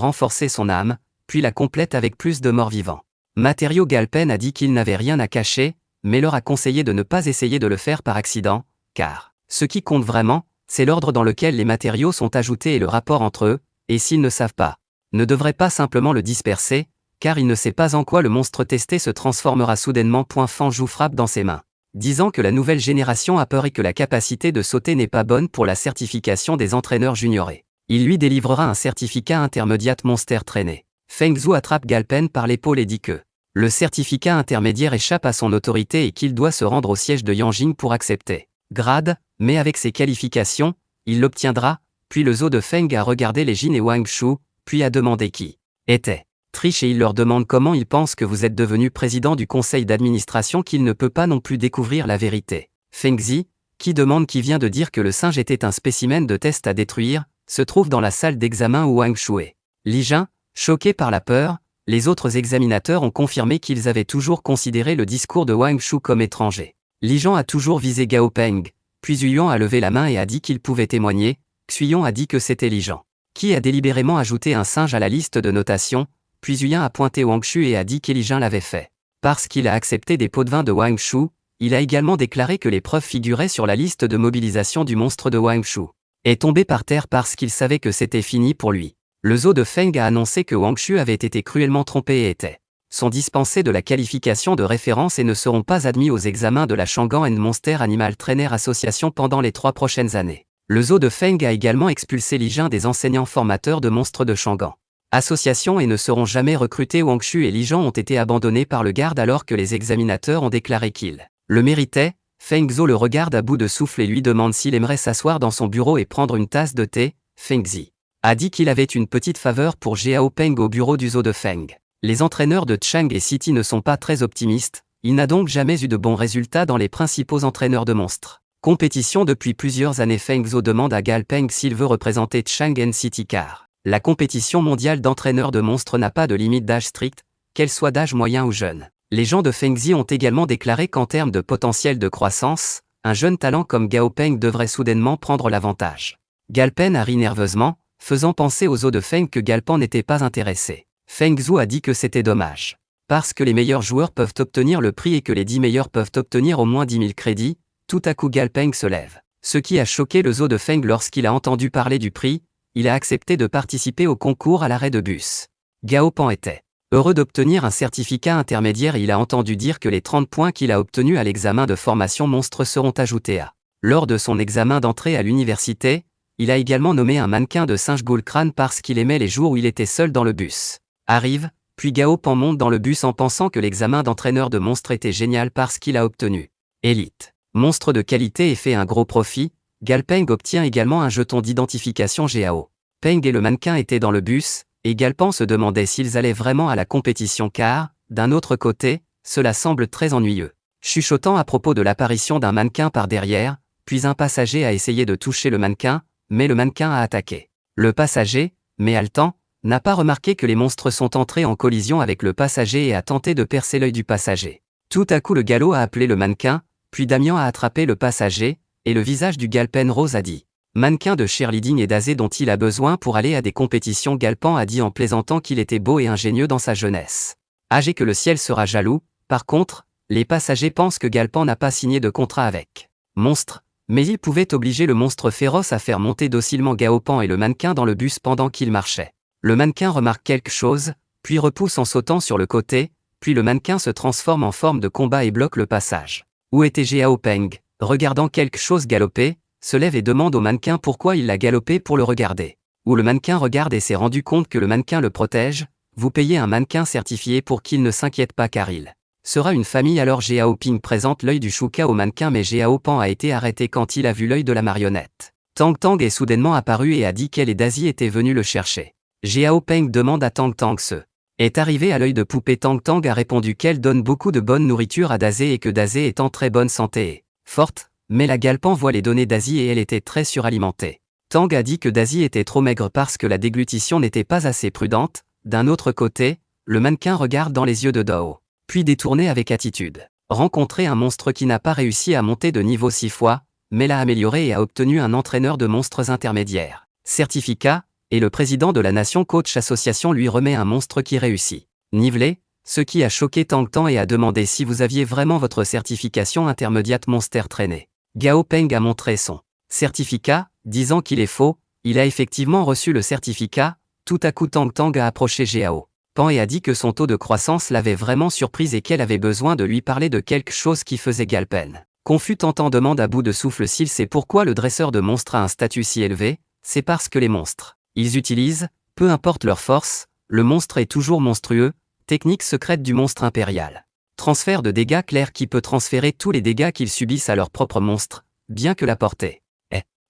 renforcer son âme, puis la complète avec plus de morts vivants. Matériau Galpen a dit qu'il n'avait rien à cacher, mais leur a conseillé de ne pas essayer de le faire par accident, car ce qui compte vraiment, c'est l'ordre dans lequel les matériaux sont ajoutés et le rapport entre eux, et s'ils ne savent pas, ne devraient pas simplement le disperser, car il ne sait pas en quoi le monstre testé se transformera soudainement. Feng Zhou frappe dans ses mains, disant que la nouvelle génération a peur et que la capacité de sauter n'est pas bonne pour la certification des entraîneurs juniorés. Il lui délivrera un certificat intermédiaire Monster traîné. Feng Zhou attrape Galpen par l'épaule et dit que le certificat intermédiaire échappe à son autorité et qu'il doit se rendre au siège de Yanjing pour accepter grade, mais avec ses qualifications, il l'obtiendra. Puis le zoo de Feng a regardé les Jin et Wang Shu, puis a demandé qui était triche et il leur demande comment ils pensent que vous êtes devenu président du conseil d'administration qu'il ne peut pas non plus découvrir la vérité. Feng Zi, qui demande qui vient de dire que le singe était un spécimen de test à détruire, se trouve dans la salle d'examen où Wang Shu est. Li Jin, choqué par la peur, les autres examinateurs ont confirmé qu'ils avaient toujours considéré le discours de Wang Shu comme étranger. Li Jin a toujours visé Gao Peng, puis Yuan a levé la main et a dit qu'il pouvait témoigner. Xuyon a dit que c'était Li Jin, qui a délibérément ajouté un singe à la liste de notation, puis Yuan a pointé Wang Shu et a dit que Li Jin l'avait fait. Parce qu'il a accepté des pots de vin de Wang Shu, il a également déclaré que les preuves figuraient sur la liste de mobilisation du monstre de Wang Shu. est tombé par terre parce qu'il savait que c'était fini pour lui. Le zoo de Feng a annoncé que Wang Shu avait été cruellement trompé et sont dispensés de la qualification de référence et ne seront pas admis aux examens de la Shanghai and Monster Animal Trainer Association pendant les 3 prochaines années. Le zoo de Feng a également expulsé Li Jin des enseignants formateurs de monstres de Shanghai Association et ne seront jamais recrutés. Wang Shu et Li Jin ont été abandonnés par le garde alors que les examinateurs ont déclaré qu'ils le méritaient. Feng Zhou le regarde à bout de souffle et lui demande s'il aimerait s'asseoir dans son bureau et prendre une tasse de thé. Feng Zi a dit qu'il avait une petite faveur pour Jiao Peng au bureau du zoo de Feng. Les entraîneurs de Chang et City ne sont pas très optimistes, il n'a donc jamais eu de bons résultats dans les principaux entraîneurs de monstres. Compétition depuis plusieurs années. Feng Zhou demande à Gal Peng s'il veut représenter Chang and City car la compétition mondiale d'entraîneurs de monstres n'a pas de limite d'âge stricte, qu'elle soit d'âge moyen ou jeune. Les gens de Feng Zi ont également déclaré qu'en termes de potentiel de croissance, un jeune talent comme Gao Peng devrait soudainement prendre l'avantage. Galpen a ri nerveusement, faisant penser aux zoo de Feng que Galpan n'était pas intéressé. Feng Zhou a dit que c'était dommage. Parce que les meilleurs joueurs peuvent obtenir le prix et que les 10 meilleurs peuvent obtenir au moins 10 000 crédits, tout à coup Galpeng se lève. Ce qui a choqué le zoo de Feng lorsqu'il a entendu parler du prix, il a accepté de participer au concours à l'arrêt de bus. Gao Pan était heureux d'obtenir un certificat intermédiaire et il a entendu dire que les 30 points qu'il a obtenus à l'examen de formation monstre seront ajoutés à. Lors de son examen d'entrée à l'université, il a également nommé un mannequin de singe Ghoul-Crâne parce qu'il aimait les jours où il était seul dans le bus. Arrive, puis Gao Pan monte dans le bus en pensant que l'examen d'entraîneur de monstre était génial parce qu'il a obtenu élite, monstre de qualité et fait un gros profit. Galpeng obtient également un jeton d'identification Jiao Peng et le mannequin étaient dans le bus, et Galpan se demandait s'ils allaient vraiment à la compétition car, d'un autre côté, cela semble très ennuyeux. Chuchotant à propos de l'apparition d'un mannequin par derrière, puis un passager a essayé de toucher le mannequin, mais le mannequin a attaqué. Le passager, mais haletant, n'a pas remarqué que les monstres sont entrés en collision avec le passager et a tenté de percer l'œil du passager. Tout à coup le galop a appelé le mannequin, puis Damian a attrapé le passager, et le visage du Galpen Rose a dit « Mannequin de cheerleading et d'azé dont il a besoin pour aller à des compétitions ». Galpan a dit en plaisantant qu'il était beau et ingénieux dans sa jeunesse. Âgé que le ciel sera jaloux, par contre, les passagers pensent que Galpan n'a pas signé de contrat avec Monstre, mais il pouvait obliger le monstre féroce à faire monter docilement Gao Pan et le mannequin dans le bus pendant qu'il marchait. Le mannequin remarque quelque chose, puis repousse en sautant sur le côté, puis le mannequin se transforme en forme de combat et bloque le passage. Où était Jiao Peng? Regardant quelque chose galoper, se lève et demande au mannequin pourquoi il l'a galopé pour le regarder. Où le mannequin regarde et s'est rendu compte que le mannequin le protège, vous payez un mannequin certifié pour qu'il ne s'inquiète pas car il sera une famille. Alors Jiao Ping présente l'œil du Shuka au mannequin mais Jiao Pan a été arrêté quand il a vu l'œil de la marionnette. Tang Tang est soudainement apparu et a dit qu'elle et Daisy étaient venus le chercher. Jiao Peng demande à Tang Tang ce est arrivé à l'œil de poupée. Tang Tang a répondu qu'elle donne beaucoup de bonne nourriture à Dazé et que Dazé est en très bonne santé et forte, mais la Galpan voit les données Daisy et elle était très suralimentée. Tang a dit que Daisy était trop maigre parce que la déglutition n'était pas assez prudente. D'un autre côté, le mannequin regarde dans les yeux de Dao, puis détourné avec attitude. Rencontrer un monstre qui n'a pas réussi à monter de niveau 6 fois, mais l'a amélioré et a obtenu un entraîneur de monstres intermédiaire. Certificat, et le président de la Nation Coach Association lui remet un monstre qui réussit. Nivelé, ce qui a choqué Tang Tang et a demandé si vous aviez vraiment votre certification intermédiate Monster Trainer. Gao Peng a montré son certificat, disant qu'il est faux. Il a effectivement reçu le certificat. Tout à coup Tang Tang a approché Jiao Pan et a dit que son taux de croissance l'avait vraiment surprise et qu'elle avait besoin de lui parler de quelque chose qui faisait Galpen. Confus, Tang Tang demande à bout de souffle s'il sait pourquoi le dresseur de monstres a un statut si élevé. C'est parce que les monstres ils utilisent, peu importe leur force, le monstre est toujours monstrueux. Technique secrète du monstre impérial. Transfert de dégâts clair qui peut transférer tous les dégâts qu'ils subissent à leur propre monstre, bien que la portée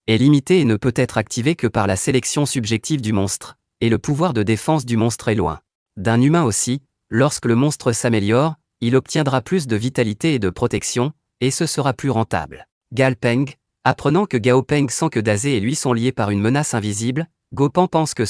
est limitée et ne peut être activée que par la sélection subjective du monstre, et le pouvoir de défense du monstre est loin d'un humain aussi. Lorsque le monstre s'améliore, il obtiendra plus de vitalité et de protection, et ce sera plus rentable. Galpeng, apprenant que Gao Peng sent que Dazé et lui sont liés par une menace invisible, Gopan pense que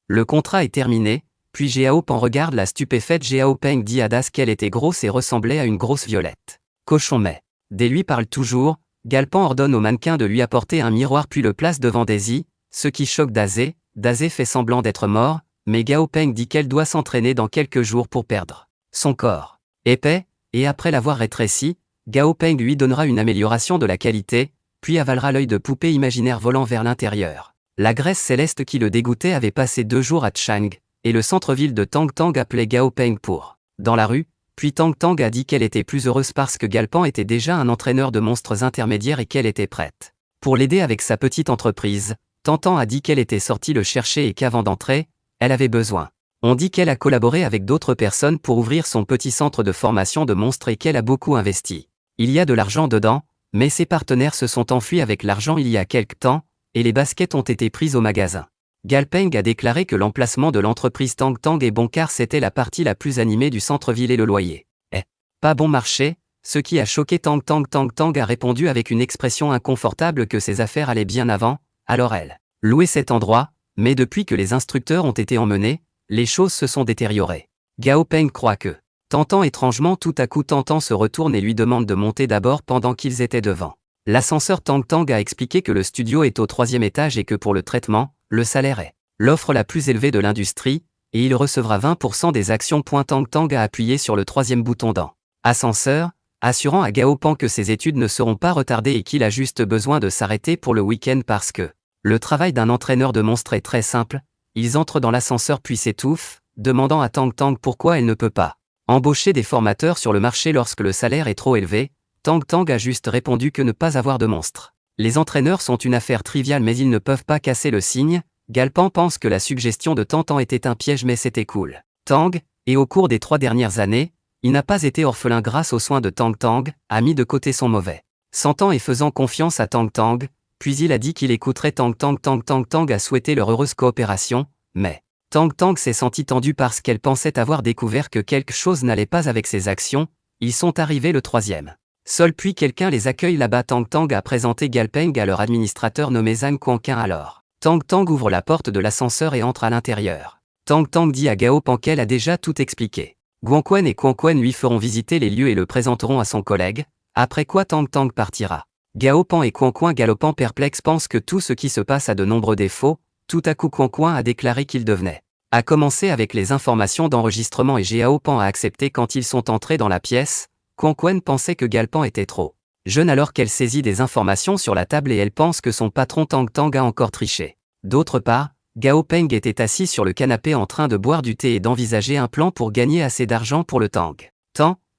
le contrat est terminé, puis Jiao Pan regarde la stupéfaite Jiao Peng dit à Das qu'elle était grosse et ressemblait à une grosse violette. Cochon mais Dé lui parle toujours. Galpan ordonne au mannequin de lui apporter un miroir puis le place devant Daisy, ce qui choque Dazé. Dazé fait semblant d'être mort, mais Gao Peng dit qu'elle doit s'entraîner dans quelques jours pour perdre son corps épais, et après l'avoir rétréci, Gao Peng lui donnera une amélioration de la qualité, puis avalera l'œil de poupée imaginaire volant vers l'intérieur. La Grèce céleste qui le dégoûtait avait passé 2 jours à Chang, et le centre-ville de Tang Tang appelait Gao Peng pour dans la rue, puis Tang Tang a dit qu'elle était plus heureuse parce que Galpan était déjà un entraîneur de monstres intermédiaires et qu'elle était prête pour l'aider avec sa petite entreprise. Tantan a dit qu'elle était sortie le chercher et qu'avant d'entrer, elle avait besoin. On dit qu'elle a collaboré avec d'autres personnes pour ouvrir son petit centre de formation de monstres et qu'elle a beaucoup investi. Il y a de l'argent dedans, mais ses partenaires se sont enfuis avec l'argent il y a quelque temps, et les baskets ont été prises au magasin. Galpeng a déclaré que l'emplacement de l'entreprise Tang Tang est bon car c'était la partie la plus animée du centre-ville et le loyer est pas bon marché, ce qui a choqué Tang Tang. Tang Tang a répondu avec une expression inconfortable que ses affaires allaient bien avant, alors elle louait cet endroit, mais depuis que les instructeurs ont été emmenés, les choses se sont détériorées. Gao Peng croit que Tantan étrangement tout à coup Tantan se retourne et lui demande de monter d'abord pendant qu'ils étaient devant. L'ascenseur Tang Tang a expliqué que le studio est au 3e étage et que pour le traitement, le salaire est l'offre la plus élevée de l'industrie, et il recevra 20% des actions. Tang Tang a appuyé sur le 3e bouton dans ascenseur, assurant à Gao Peng que ses études ne seront pas retardées et qu'il a juste besoin de s'arrêter pour le week-end parce que le travail d'un entraîneur de monstres est très simple. Ils entrent dans l'ascenseur puis s'étouffent, demandant à Tang Tang pourquoi elle ne peut pas embaucher des formateurs sur le marché lorsque le salaire est trop élevé. Tang Tang a juste répondu que ne pas avoir de monstres. Les entraîneurs sont une affaire triviale mais ils ne peuvent pas casser le signe. Galpan pense que la suggestion de Tantan était un piège mais c'était cool. Tang, et au cours des 3 dernières années, il n'a pas été orphelin grâce aux soins de Tang Tang, a mis de côté son mauvais sentant et faisant confiance à Tang Tang, puis il a dit qu'il écouterait Tang Tang. Tang Tang a souhaité leur heureuse coopération, mais Tang Tang s'est senti tendu parce qu'elle pensait avoir découvert que quelque chose n'allait pas avec ses actions. Ils sont arrivés le 3e. Seul puis quelqu'un les accueille là-bas. Tang Tang a présenté Galpeng à leur administrateur nommé Zhang Quanquin alors. Tang Tang ouvre la porte de l'ascenseur et entre à l'intérieur. Tang Tang dit à Gao Peng qu'elle a déjà tout expliqué. Guangquan et Quanquan lui feront visiter les lieux et le présenteront à son collègue, après quoi Tang Tang partira. Gao Peng et Quanquan galopant perplexes pensent que tout ce qui se passe a de nombreux défauts. Tout à coup Quanquan a déclaré qu'il devenait a commencé avec les informations d'enregistrement et Gao Peng a accepté quand ils sont entrés dans la pièce. Quanquan pensait que Galpan était trop jeune alors qu'elle saisit des informations sur la table et elle pense que son patron Tang Tang a encore triché. D'autre part, Gao Peng était assis sur le canapé en train de boire du thé et d'envisager un plan pour gagner assez d'argent pour le Tang.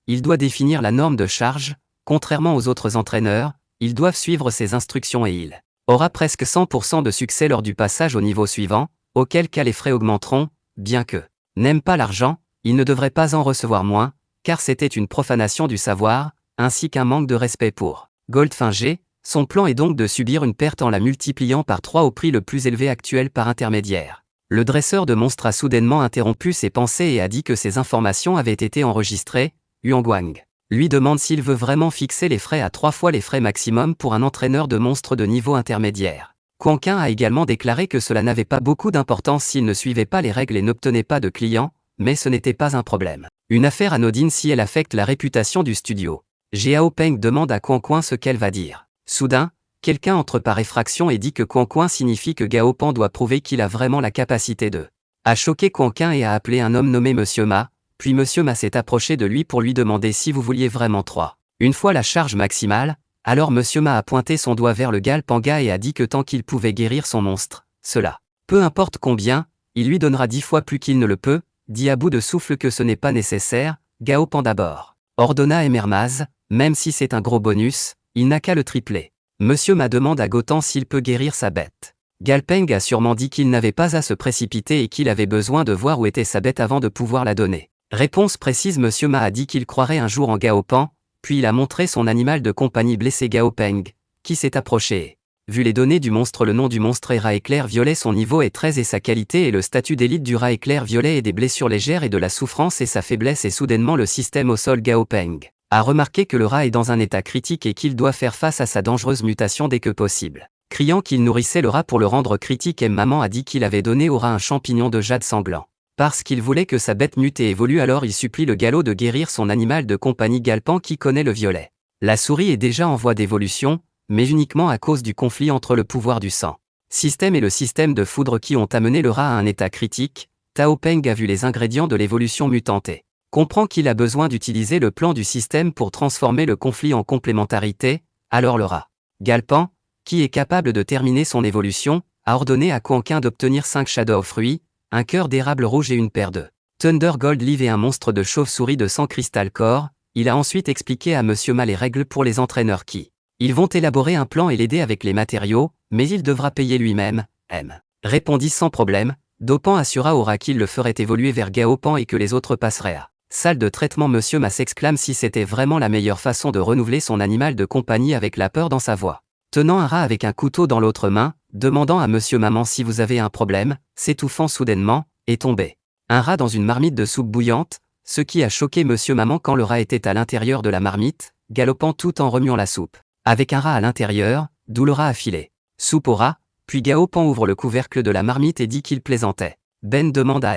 Il doit définir la norme de charge. Contrairement aux autres entraîneurs, ils doivent suivre ses instructions et il aura presque 100% de succès lors du passage au niveau suivant, auquel cas les frais augmenteront. Bien que n'aime pas l'argent, il ne devrait pas en recevoir moins, car c'était une profanation du savoir, ainsi qu'un manque de respect pour Goldfinger. Son plan est donc de subir une perte en la multipliant par 3 au prix le plus élevé actuel par intermédiaire. Le dresseur de monstres a soudainement interrompu ses pensées et a dit que ces informations avaient été enregistrées. Yuanguang lui demande s'il veut vraiment fixer les frais à 3 fois les frais maximum pour un entraîneur de monstres de niveau intermédiaire. Quanquin a également déclaré que cela n'avait pas beaucoup d'importance s'il ne suivait pas les règles et n'obtenait pas de clients, mais ce n'était pas un problème. Une affaire anodine si elle affecte la réputation du studio. Gao Peng demande à Quanquin ce qu'elle va dire. Soudain, quelqu'un entre par effraction et dit que Quanquin signifie que Gao Peng doit prouver qu'il a vraiment la capacité de a choqué Quanquin et a appelé un homme nommé Monsieur Ma, puis Monsieur Ma s'est approché de lui pour lui demander si vous vouliez vraiment 3. Une fois la charge maximale, alors Monsieur Ma a pointé son doigt vers le Galpanga et a dit que tant qu'il pouvait guérir son monstre, cela, peu importe combien, il lui donnera 10 fois plus qu'il ne le peut, dit à bout de souffle que ce n'est pas nécessaire. Gao Peng d'abord ordonna Emermaz, même si c'est un gros bonus, il n'a qu'à le tripler. Monsieur Ma demande à Gotan s'il peut guérir sa bête. Galpeng a sûrement dit qu'il n'avait pas à se précipiter et qu'il avait besoin de voir où était sa bête avant de pouvoir la donner. Réponse précise. Monsieur Ma a dit qu'il croirait un jour en Gao Peng, puis il a montré son animal de compagnie blessé Gao Peng, qui s'est approché et, vu les données du monstre, le nom du monstre est rat éclair violet, son niveau est 13 et sa qualité est le statut d'élite du rat éclair violet et des blessures légères et de la souffrance et sa faiblesse est soudainement le système au sol. Gao Peng a remarqué que le rat est dans un état critique et qu'il doit faire face à sa dangereuse mutation dès que possible. Criant qu'il nourrissait le rat pour le rendre critique, Maman a dit qu'il avait donné au rat un champignon de jade sanglant. Parce qu'il voulait que sa bête mute et évolue, alors il supplie le galop de guérir son animal de compagnie Galpan qui connaît le violet. La souris est déjà en voie d'évolution, mais uniquement à cause du conflit entre le pouvoir du sang système et le système de foudre qui ont amené le rat à un état critique. Tao Peng a vu les ingrédients de l'évolution mutante et comprend qu'il a besoin d'utiliser le plan du système pour transformer le conflit en complémentarité. Alors le rat Galpan qui est capable de terminer son évolution, a ordonné à Quanquin d'obtenir 5 Shadow fruits, un cœur d'érable rouge et une paire de Thunder Gold Leaf et un monstre de chauve-souris de sang Crystal Core. Il a ensuite expliqué à Monsieur Ma les règles pour les entraîneurs qui ils vont élaborer un plan et l'aider avec les matériaux, mais il devra payer lui-même, répondit sans problème. Dopan assura Aura qu'il le ferait évoluer vers Gaopan et que les autres passeraient à salle de traitement. Monsieur Ma s'exclame si c'était vraiment la meilleure façon de renouveler son animal de compagnie avec la peur dans sa voix. Tenant un rat avec un couteau dans l'autre main, demandant à Monsieur Maman si vous avez un problème, s'étouffant soudainement, est tombé. Un rat dans une marmite de soupe bouillante, ce qui a choqué Monsieur Maman quand le rat était à l'intérieur de la marmite, galopant tout en remuant la soupe. Avec un rat à l'intérieur, d'où le rat a filé. Soupe au rat, puis Gaopan ouvre le couvercle de la marmite et dit qu'il plaisantait. Ben demande à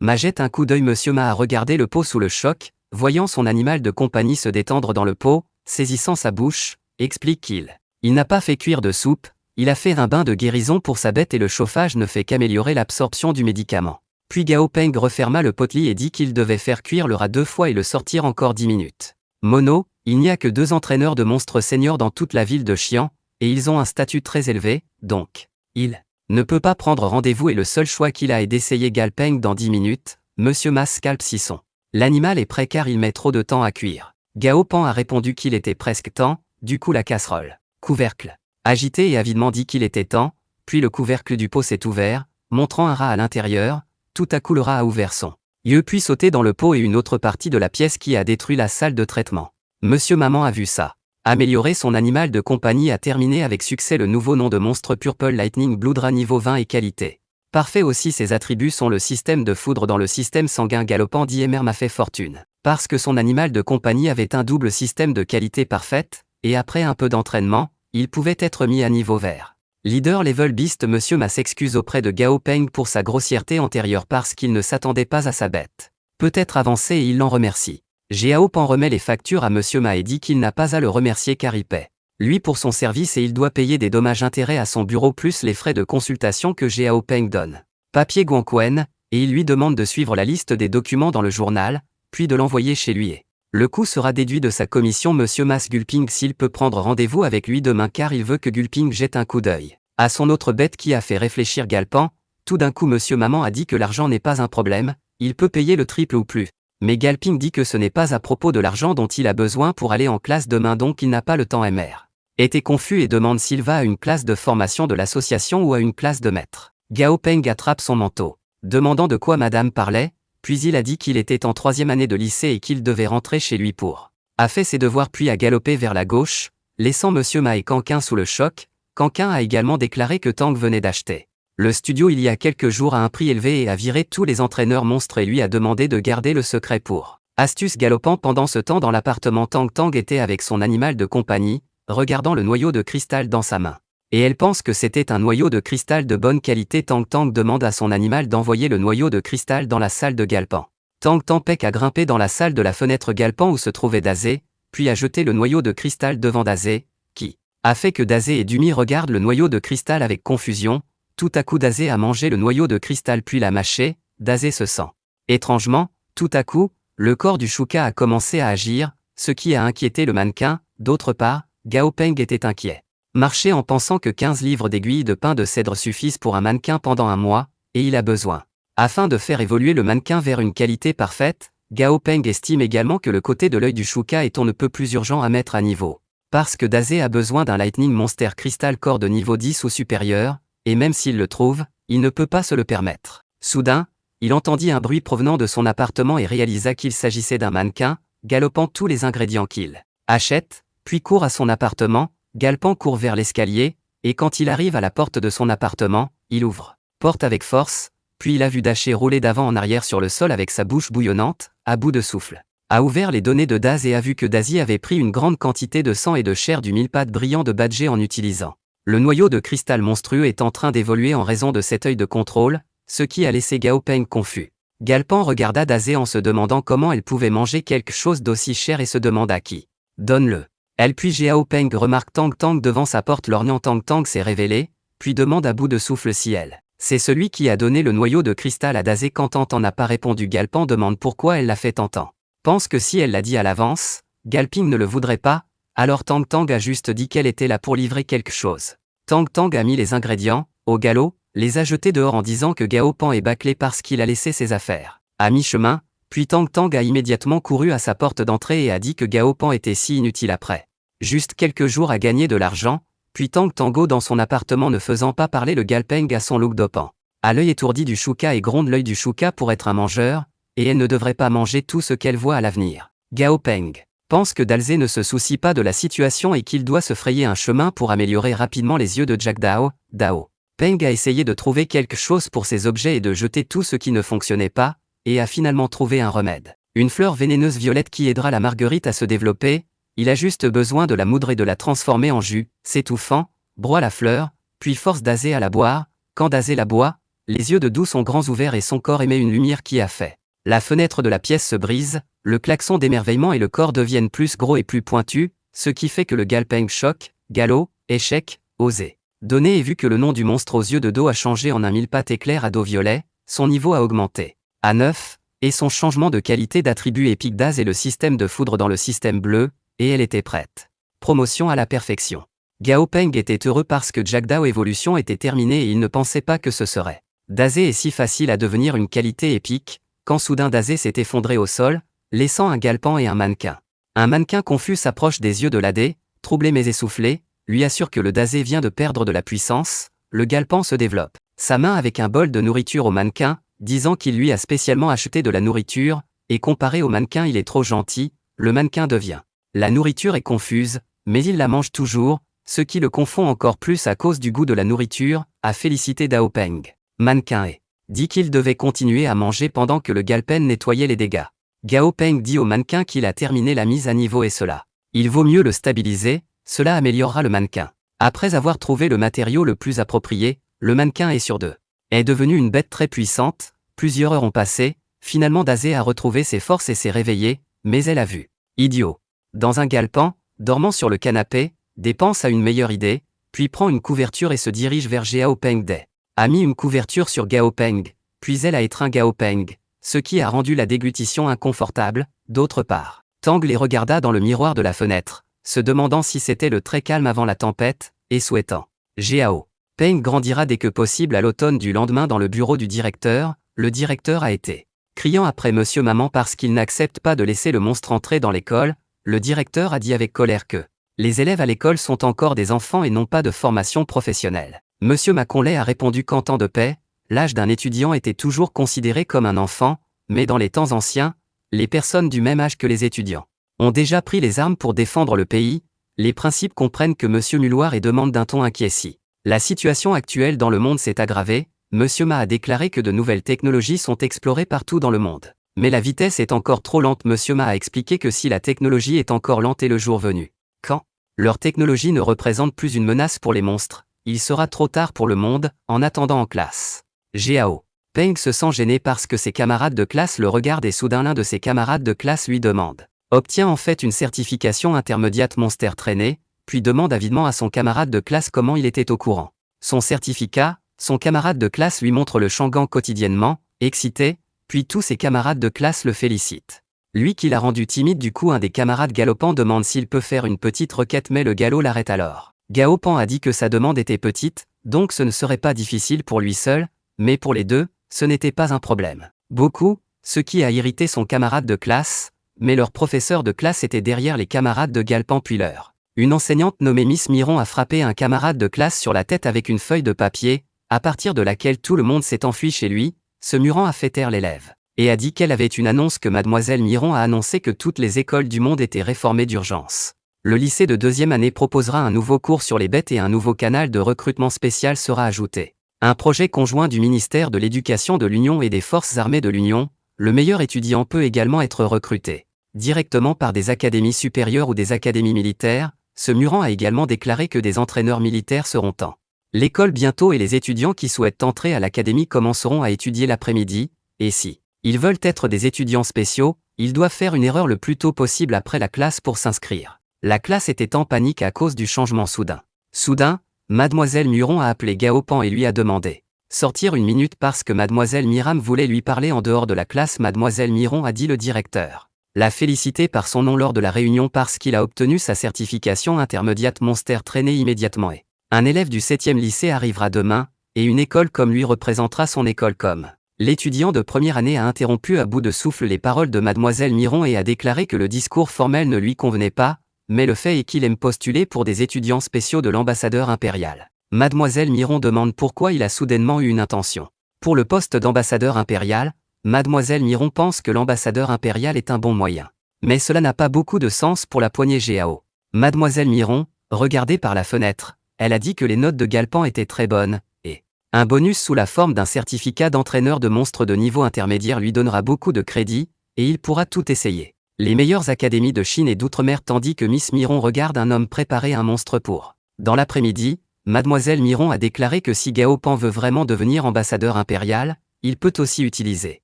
Ma jette un coup d'œil. Monsieur Ma a regardé le pot sous le choc, voyant son animal de compagnie se détendre dans le pot, saisissant sa bouche, explique qu'il n'a pas fait cuire de soupe, il a fait un bain de guérison pour sa bête et le chauffage ne fait qu'améliorer l'absorption du médicament. Puis Gaopeng referma le potelie et dit qu'il devait faire cuire le rat 2 fois et le sortir encore 10 minutes. Mono, il n'y a que 2 entraîneurs de monstres seniors dans toute la ville de Xi'an, et ils ont un statut très élevé, donc il ne peut pas prendre rendez-vous et le seul choix qu'il a est d'essayer Galpeng dans 10 minutes. Monsieur Mas scalpe Sisson. L'animal est prêt car il met trop de temps à cuire. Gaopan a répondu qu'il était presque temps, du coup la casserole. Couvercle. Agité et avidement dit qu'il était temps, puis le couvercle du pot s'est ouvert, montrant un rat à l'intérieur. Tout à coup le rat a ouvert son yeux puis sauté dans le pot et une autre partie de la pièce qui a détruit la salle de traitement. Monsieur Maman a vu ça. Améliorer son animal de compagnie a terminé avec succès le nouveau nom de monstre Purple Lightning Bloodra niveau 20 et qualité. Parfait aussi ses attributs sont le système de foudre dans le système sanguin galopant d'IMR m'a fait fortune. Parce que son animal de compagnie avait un double système de qualité parfaite, et après un peu d'entraînement, il pouvait être mis à niveau vert. Leader Level Beast Monsieur Ma s'excuse auprès de Gaopeng pour sa grossièreté antérieure parce qu'il ne s'attendait pas à sa bête. Peut-être avancé et il l'en remercie. Gaopan remet les factures à Monsieur Ma et dit qu'il n'a pas à le remercier car il paie. Lui pour son service et il doit payer des dommages-intérêts à son bureau plus les frais de consultation que Gaopeng donne. Papier Guanquen, et il lui demande de suivre la liste des documents dans le journal, puis de l'envoyer chez lui et le coût sera déduit de sa commission. Monsieur Mas Gulping s'il peut prendre rendez-vous avec lui demain car il veut que Gulping jette un coup d'œil à son autre bête qui a fait réfléchir Galpan. Tout d'un coup Monsieur Maman a dit que l'argent n'est pas un problème, il peut payer le triple ou plus. Mais Galping dit que ce n'est pas à propos de l'argent dont il a besoin pour aller en classe demain donc il n'a pas le temps. Mr. était confus et demande s'il va à une classe de formation de l'association ou à une classe de maître. Gaopeng attrape son manteau, demandant de quoi madame parlait, puis il a dit qu'il était en 3e année de lycée et qu'il devait rentrer chez lui pour a fait ses devoirs puis a galopé vers la gauche, laissant Monsieur Ma et Quanquin sous le choc. Quanquin a également déclaré que Tang venait d'acheter le studio il y a quelques jours à un prix élevé et a viré tous les entraîneurs monstres et lui a demandé de garder le secret pour astuce. Galopant pendant ce temps dans l'appartement, Tang était avec son animal de compagnie, regardant le noyau de cristal dans sa main. Et elle pense que c'était un noyau de cristal de bonne qualité. Tang demande à son animal d'envoyer le noyau de cristal dans la salle de Galpan. Tang Pek a grimpé dans la salle de la fenêtre Galpan où se trouvait Dazé, puis a jeté le noyau de cristal devant Dazé, qui a fait que Dazé et Dumi regardent le noyau de cristal avec confusion. Tout à coup Dazé a mangé le noyau de cristal puis l'a mâché. Dazé se sent étrangement. Tout à coup, le corps du Shuka a commencé à agir, ce qui a inquiété le mannequin. D'autre part, Gaopeng était inquiet. Marcher en pensant que 15 livres d'aiguilles de pain de cèdre suffisent pour un mannequin pendant un mois, et il a besoin. Afin de faire évoluer le mannequin vers une qualité parfaite, Gaopeng estime également que le côté de l'œil du Shuka est on ne peut plus urgent à mettre à niveau. Parce que Dazé a besoin d'un Lightning Monster Crystal Core de niveau 10 ou supérieur, et même s'il le trouve, il ne peut pas se le permettre. Soudain, il entendit un bruit provenant de son appartement et réalisa qu'il s'agissait d'un mannequin, galopant tous les ingrédients qu'il achète, puis court à son appartement. Galpan court vers l'escalier, et quand il arrive à la porte de son appartement, il ouvre porte avec force, puis il a vu Daché rouler d'avant en arrière sur le sol avec sa bouche bouillonnante, à bout de souffle. A ouvert les données de Daz et a vu que Dazi avait pris une grande quantité de sang et de chair du mille-pattes brillant de Badger en utilisant. Le noyau de cristal monstrueux est en train d'évoluer en raison de cet œil de contrôle, ce qui a laissé Gaopeng confus. Galpan regarda Dazé en se demandant comment elle pouvait manger quelque chose d'aussi cher et se demanda qui donne-le. Elle puis Gaopeng remarque Tang devant sa porte lorgnant. Tang s'est révélé, puis demande à bout de souffle si elle c'est celui qui a donné le noyau de cristal à Dazé. Quand Tantan n'a pas répondu, Galpan demande pourquoi elle l'a fait. Tantan pense que si elle l'a dit à l'avance, Galping ne le voudrait pas, alors Tang a juste dit qu'elle était là pour livrer quelque chose. Tang Tang a mis les ingrédients, au galop, les a jetés dehors en disant que Gao Pan est bâclé parce qu'il a laissé ses affaires. À mi-chemin, puis Tang Tang a immédiatement couru à sa porte d'entrée et a dit que Gao Pan était si inutile après juste quelques jours à gagner de l'argent, puis Tang Tango dans son appartement ne faisant pas parler le Galpeng à son look d'opan. À l'œil étourdi du Chouka et gronde l'œil du Chouka pour être un mangeur, et elle ne devrait pas manger tout ce qu'elle voit à l'avenir. Gao Peng pense que Dalzé ne se soucie pas de la situation et qu'il doit se frayer un chemin pour améliorer rapidement les yeux de Jack Dao. Dao Peng a essayé de trouver quelque chose pour ses objets et de jeter tout ce qui ne fonctionnait pas, et a finalement trouvé un remède. Une fleur vénéneuse violette qui aidera la marguerite à se développer, il a juste besoin de la moudre et de la transformer en jus. S'étouffant, broie la fleur, puis force Dazé à la boire. Quand Dazé la boit, les yeux de Dou sont grands ouverts et son corps émet une lumière qui a fait. La fenêtre de la pièce se brise, le klaxon d'émerveillement et le corps deviennent plus gros et plus pointus, ce qui fait que le Galpeng choc, galop, échec, osé. Donné et vu que le nom du monstre aux yeux de dos a changé en un mille pattes éclair à dos violet, son niveau a augmenté à 9, et son changement de qualité d'attribut épique Daz et le système de foudre dans le système bleu, et elle était prête. Promotion à la perfection. Gao Peng était heureux parce que Jack Dao Evolution était terminée et il ne pensait pas que ce serait. Dazé est si facile à devenir une qualité épique, quand soudain Dazé s'est effondré au sol, laissant un galpan et un mannequin. Un mannequin confus s'approche des yeux de l'Adé, troublé mais essoufflé, lui assure que le Dazé vient de perdre de la puissance, le galpan se développe. Sa main avec un bol de nourriture au mannequin, disant qu'il lui a spécialement acheté de la nourriture, et comparé au mannequin il est trop gentil, le mannequin devient. La nourriture est confuse, mais il la mange toujours, ce qui le confond encore plus à cause du goût de la nourriture, a félicité Dao Peng. Mannequin est dit qu'il devait continuer à manger pendant que le Galpen nettoyait les dégâts. Gao Peng dit au mannequin qu'il a terminé la mise à niveau et cela. Il vaut mieux le stabiliser, cela améliorera le mannequin. Après avoir trouvé le matériau le plus approprié, le mannequin est sur deux. Est devenu une bête très puissante, plusieurs heures ont passé, finalement Dazé a retrouvé ses forces et s'est réveillée, mais elle a vu. Idiot. Dans un galpan, dormant sur le canapé, dépense à une meilleure idée, puis prend une couverture et se dirige vers Gao Peng Day. A mis une couverture sur Gao Peng, puis elle a étreint Gao Peng, ce qui a rendu la déglutition inconfortable. D'autre part, Tang les regarda dans le miroir de la fenêtre, se demandant si c'était le très calme avant la tempête, et souhaitant. Gao Peng grandira dès que possible à l'automne du lendemain dans le bureau du directeur, le directeur a été criant après Monsieur Maman parce qu'il n'accepte pas de laisser le monstre entrer dans l'école. Le directeur a dit avec colère que les élèves à l'école sont encore des enfants et n'ont pas de formation professionnelle. Monsieur Maconlay a répondu qu'en temps de paix, l'âge d'un étudiant était toujours considéré comme un enfant, mais dans les temps anciens, les personnes du même âge que les étudiants ont déjà pris les armes pour défendre le pays. Les principes comprennent que Monsieur Muloir et demande d'un ton inquiet si la situation actuelle dans le monde s'est aggravée. Monsieur Ma a déclaré que de nouvelles technologies sont explorées partout dans le monde. Mais la vitesse est encore trop lente. Monsieur Ma a expliqué que si la technologie est encore lente et le jour venu, quand leur technologie ne représente plus une menace pour les monstres, il sera trop tard pour le monde. En attendant en classe, Gao Peng se sent gêné parce que ses camarades de classe le regardent et soudain l'un de ses camarades de classe lui demande. Obtient en fait une certification intermédiate monster traînée, puis demande avidement à son camarade de classe comment il était au courant. Son certificat, son camarade de classe lui montre le Shangan quotidiennement, excité, puis tous ses camarades de classe le félicitent. Lui qui l'a rendu timide du coup un des camarades galopants demande s'il peut faire une petite requête mais le galop l'arrête alors. Gao Pan a dit que sa demande était petite, donc ce ne serait pas difficile pour lui seul, mais pour les deux, ce n'était pas un problème. Beaucoup, ce qui a irrité son camarade de classe, mais leur professeur de classe était derrière les camarades de Galpan puis leur. Une enseignante nommée Miss Miron a frappé un camarade de classe sur la tête avec une feuille de papier, à partir de laquelle tout le monde s'est enfui chez lui. Ce Muran a fait taire l'élève, et a dit qu'elle avait une annonce que Mademoiselle Miron a annoncé que toutes les écoles du monde étaient réformées d'urgence. Le lycée de deuxième année proposera un nouveau cours sur les bêtes et un nouveau canal de recrutement spécial sera ajouté. Un projet conjoint du ministère de l'Éducation de l'Union et des Forces armées de l'Union, le meilleur étudiant peut également être recruté directement par des académies supérieures ou des académies militaires. Ce Muran a également déclaré que des entraîneurs militaires seront en l'école bientôt et les étudiants qui souhaitent entrer à l'académie commenceront à étudier l'après-midi, et si ils veulent être des étudiants spéciaux, ils doivent faire une erreur le plus tôt possible après la classe pour s'inscrire. La classe était en panique à cause du changement soudain. Soudain, Mademoiselle Muron a appelé Gao Pan et lui a demandé sortir une minute parce que Mademoiselle Miram voulait lui parler en dehors de la classe. Mademoiselle Miron a dit le directeur l'a félicité par son nom lors de la réunion parce qu'il a obtenu sa certification intermédiate monster traînée immédiatement et Un élève du 7e lycée arrivera demain, et une école comme lui représentera son école comme. L'étudiant de première année a interrompu à bout de souffle les paroles de Mademoiselle Miron et a déclaré que le discours formel ne lui convenait pas, mais le fait est qu'il aime postuler pour des étudiants spéciaux de l'ambassadeur impérial. Mademoiselle Miron demande pourquoi il a soudainement eu une intention. Pour le poste d'ambassadeur impérial, Mademoiselle Miron pense que l'ambassadeur impérial est un bon moyen. Mais cela n'a pas beaucoup de sens pour la poignée GAO. Mademoiselle Miron, regardée par la fenêtre, elle a dit que les notes de Galpan étaient très bonnes, et un bonus sous la forme d'un certificat d'entraîneur de monstres de niveau intermédiaire lui donnera beaucoup de crédit, et il pourra tout essayer. Les meilleures académies de Chine et d'outre-mer tandis que Miss Miron regarde un homme préparer un monstre pour. Dans l'après-midi, Mademoiselle Miron a déclaré que si Gao Pan veut vraiment devenir ambassadeur impérial, il peut aussi utiliser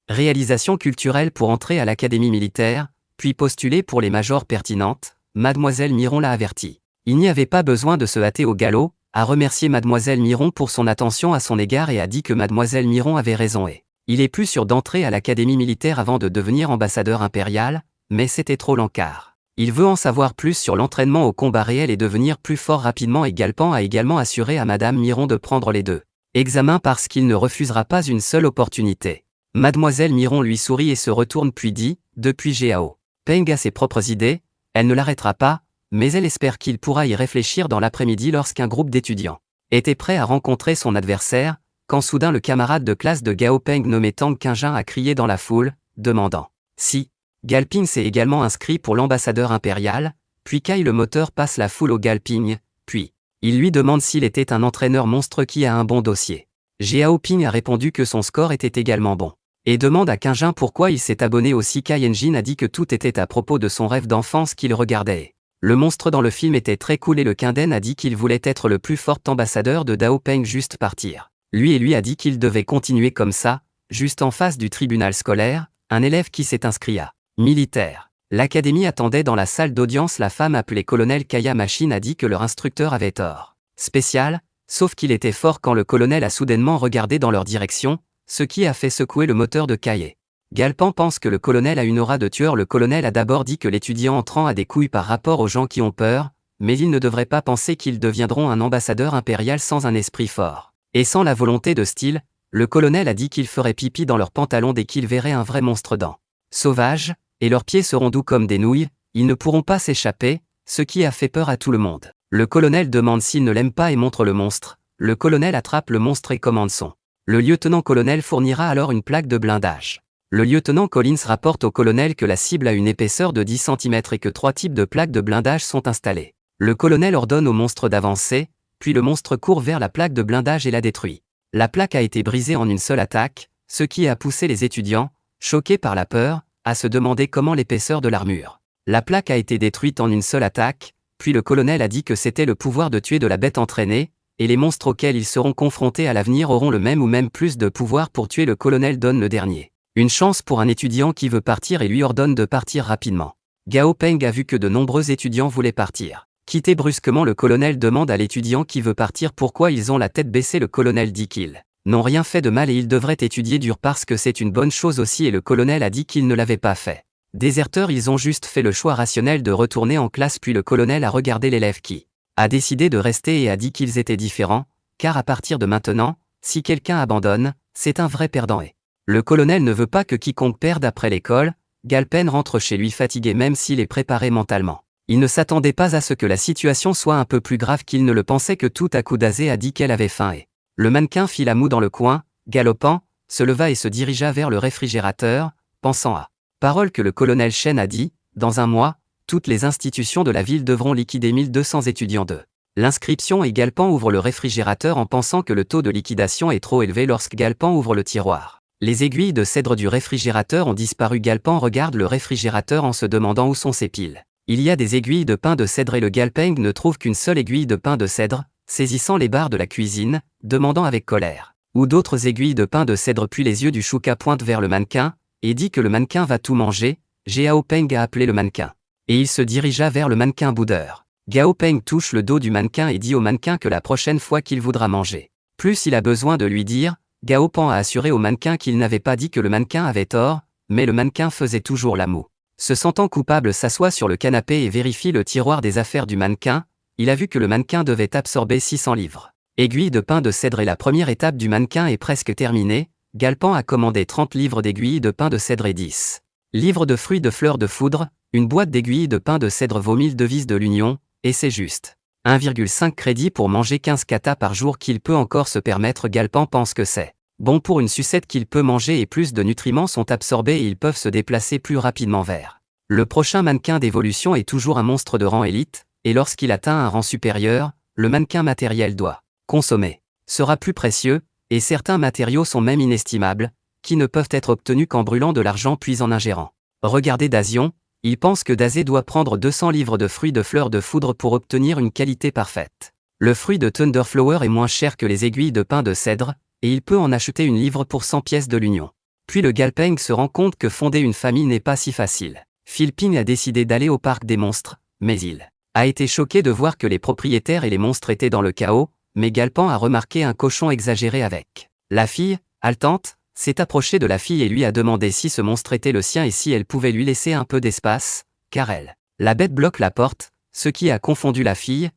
réalisation culturelle pour entrer à l'académie militaire, puis postuler pour les majors pertinentes. Mademoiselle Miron l'a averti. Il n'y avait pas besoin de se hâter au galop, a remercié Mademoiselle Miron pour son attention à son égard et a dit que Mademoiselle Miron avait raison et il est plus sûr d'entrer à l'académie militaire avant de devenir ambassadeur impérial, mais c'était trop l'encart. Il veut en savoir plus sur l'entraînement au combat réel et devenir plus fort rapidement et Galpan a également assuré à Madame Miron de prendre les deux examens parce qu'il ne refusera pas une seule opportunité. Mademoiselle Miron lui sourit et se retourne puis dit, depuis Gao Peng a ses propres idées, elle ne l'arrêtera pas, mais elle espère qu'il pourra y réfléchir dans l'après-midi lorsqu'un groupe d'étudiants était prêt à rencontrer son adversaire, quand soudain le camarade de classe de Gao Peng nommé Tang Qingjin a crié dans la foule, demandant si Galping s'est également inscrit pour l'ambassadeur impérial, puis Kai le moteur passe la foule au Galping, puis il lui demande s'il était un entraîneur monstre qui a un bon dossier. Jiao Ping a répondu que son score était également bon, et demande à Qingjin pourquoi il s'est abonné aussi. Kai Enjin a dit que tout était à propos de son rêve d'enfance qu'il regardait. Le monstre dans le film était très cool et le Qinden a dit qu'il voulait être le plus fort ambassadeur de Dao Peng juste partir. Lui a dit qu'il devait continuer comme ça, juste en face du tribunal scolaire, un élève qui s'est inscrit à militaire. L'académie attendait dans la salle d'audience. La femme appelée colonel Kaya Machine a dit que leur instructeur avait tort. Spécial, sauf qu'il était fort quand le colonel a soudainement regardé dans leur direction, ce qui a fait secouer le moteur de Kaye. Galpan pense que le colonel a une aura de tueur. Le colonel a d'abord dit que l'étudiant entrant a des couilles par rapport aux gens qui ont peur, mais il ne devrait pas penser qu'ils deviendront un ambassadeur impérial sans un esprit fort. Et sans la volonté de style, le colonel a dit qu'ils feraient pipi dans leurs pantalons dès qu'ils verraient un vrai monstre dent sauvage, et leurs pieds seront doux comme des nouilles, ils ne pourront pas s'échapper, ce qui a fait peur à tout le monde. Le colonel demande s'il ne l'aime pas et montre le monstre, le colonel attrape le monstre et commande son. Le lieutenant-colonel fournira alors une plaque de blindage. Le lieutenant Collins rapporte au colonel que la cible a une épaisseur de 10 cm et que 3 types de plaques de blindage sont installées. Le colonel ordonne au monstre d'avancer, puis le monstre court vers la plaque de blindage et la détruit. La plaque a été brisée en une seule attaque, ce qui a poussé les étudiants, choqués par la peur, à se demander comment l'épaisseur de l'armure. La plaque a été détruite en une seule attaque, puis le colonel a dit que c'était le pouvoir de tuer de la bête entraînée, et les monstres auxquels ils seront confrontés à l'avenir auront le même ou même plus de pouvoir pour tuer. Le colonel donne le dernier une chance pour un étudiant qui veut partir et lui ordonne de partir rapidement. Gao Peng a vu que de nombreux étudiants voulaient partir. Quitté brusquement, le colonel demande à l'étudiant qui veut partir pourquoi ils ont la tête baissée. Le colonel dit qu'ils n'ont rien fait de mal et ils devraient étudier dur parce que c'est une bonne chose aussi et le colonel a dit qu'ils ne l'avaient pas fait. Déserteurs, ils ont juste fait le choix rationnel de retourner en classe. Puis le colonel a regardé l'élève qui a décidé de rester et a dit qu'ils étaient différents, car à partir de maintenant, si quelqu'un abandonne, c'est un vrai perdant et le colonel ne veut pas que quiconque perde après l'école. Galpen rentre chez lui fatigué même s'il est préparé mentalement. Il ne s'attendait pas à ce que la situation soit un peu plus grave qu'il ne le pensait. Que tout à coup Dazé a dit qu'elle avait faim et le mannequin fit la moue dans le coin, galopant, se leva et se dirigea vers le réfrigérateur, pensant à parole que le colonel Chen a dit, dans un mois, toutes les institutions de la ville devront liquider 1200 étudiants de l'inscription et Galpan ouvre le réfrigérateur en pensant que le taux de liquidation est trop élevé. Lorsque Galpan ouvre le tiroir, les aiguilles de cèdre du réfrigérateur ont disparu. Galpan regarde le réfrigérateur en se demandant où sont ses piles. Il y a des aiguilles de pain de cèdre et le Galpeng ne trouve qu'une seule aiguille de pain de cèdre, saisissant les barres de la cuisine, demandant avec colère où d'autres aiguilles de pain de cèdre. Puis les yeux du Shuka pointent vers le mannequin, et dit que le mannequin va tout manger. Gao Peng a appelé le mannequin. Et il se dirigea vers le mannequin boudeur. Gao Peng touche le dos du mannequin et dit au mannequin que la prochaine fois qu'il voudra manger, plus il a besoin de lui dire. Gao Pan a assuré au mannequin qu'il n'avait pas dit que le mannequin avait tort, mais le mannequin faisait toujours la moue. Se sentant coupable, s'assoit sur le canapé et vérifie le tiroir des affaires du mannequin, il a vu que le mannequin devait absorber 600 livres. Aiguille de pain de cèdre et la première étape du mannequin est presque terminée, Galpan a commandé 30 livres d'aiguilles de pain de cèdre et 10 livres de fruits de fleurs de foudre, une boîte d'aiguilles de pain de cèdre vaut 1000 devises de l'Union, et c'est juste 1,5 crédit pour manger 15 katas par jour qu'il peut encore se permettre. Galpan pense que c'est bon pour une sucette qu'il peut manger et plus de nutriments sont absorbés et ils peuvent se déplacer plus rapidement vers le prochain mannequin d'évolution est toujours un monstre de rang élite, et lorsqu'il atteint un rang supérieur, le mannequin matériel doit consommer sera plus précieux, et certains matériaux sont même inestimables, qui ne peuvent être obtenus qu'en brûlant de l'argent puis en ingérant. Regardez Dazion, il pense que Dazé doit prendre 200 livres de fruits de fleurs de foudre pour obtenir une qualité parfaite. Le fruit de Thunderflower est moins cher que les aiguilles de pain de cèdre, et il peut en acheter une livre pour 100 pièces de l'Union. Puis le Galpeng se rend compte que fonder une famille n'est pas si facile. Philping a décidé d'aller au parc des monstres, mais il a été choqué de voir que les propriétaires et les monstres étaient dans le chaos, mais Galpan a remarqué un cochon exagéré avec la fille, haletante, s'est approché de la fille et lui a demandé si ce monstre était le sien et si elle pouvait lui laisser un peu d'espace, car elle. La bête bloque la porte, ce qui a confondu la fille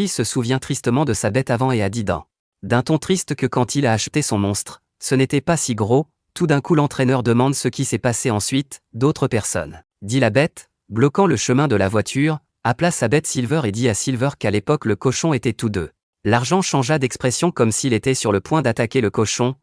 se souvient tristement de sa bête avant et a dit d'un ton triste que quand il a acheté son monstre, ce n'était pas si gros. Tout d'un coup l'entraîneur demande ce qui s'est passé ensuite, d'autres personnes, dit la bête, bloquant le chemin de la voiture, appela sa bête Silver et dit à Silver qu'à l'époque le cochon était tous deux. L'argent changea d'expression comme s'il était sur le point d'attaquer le cochon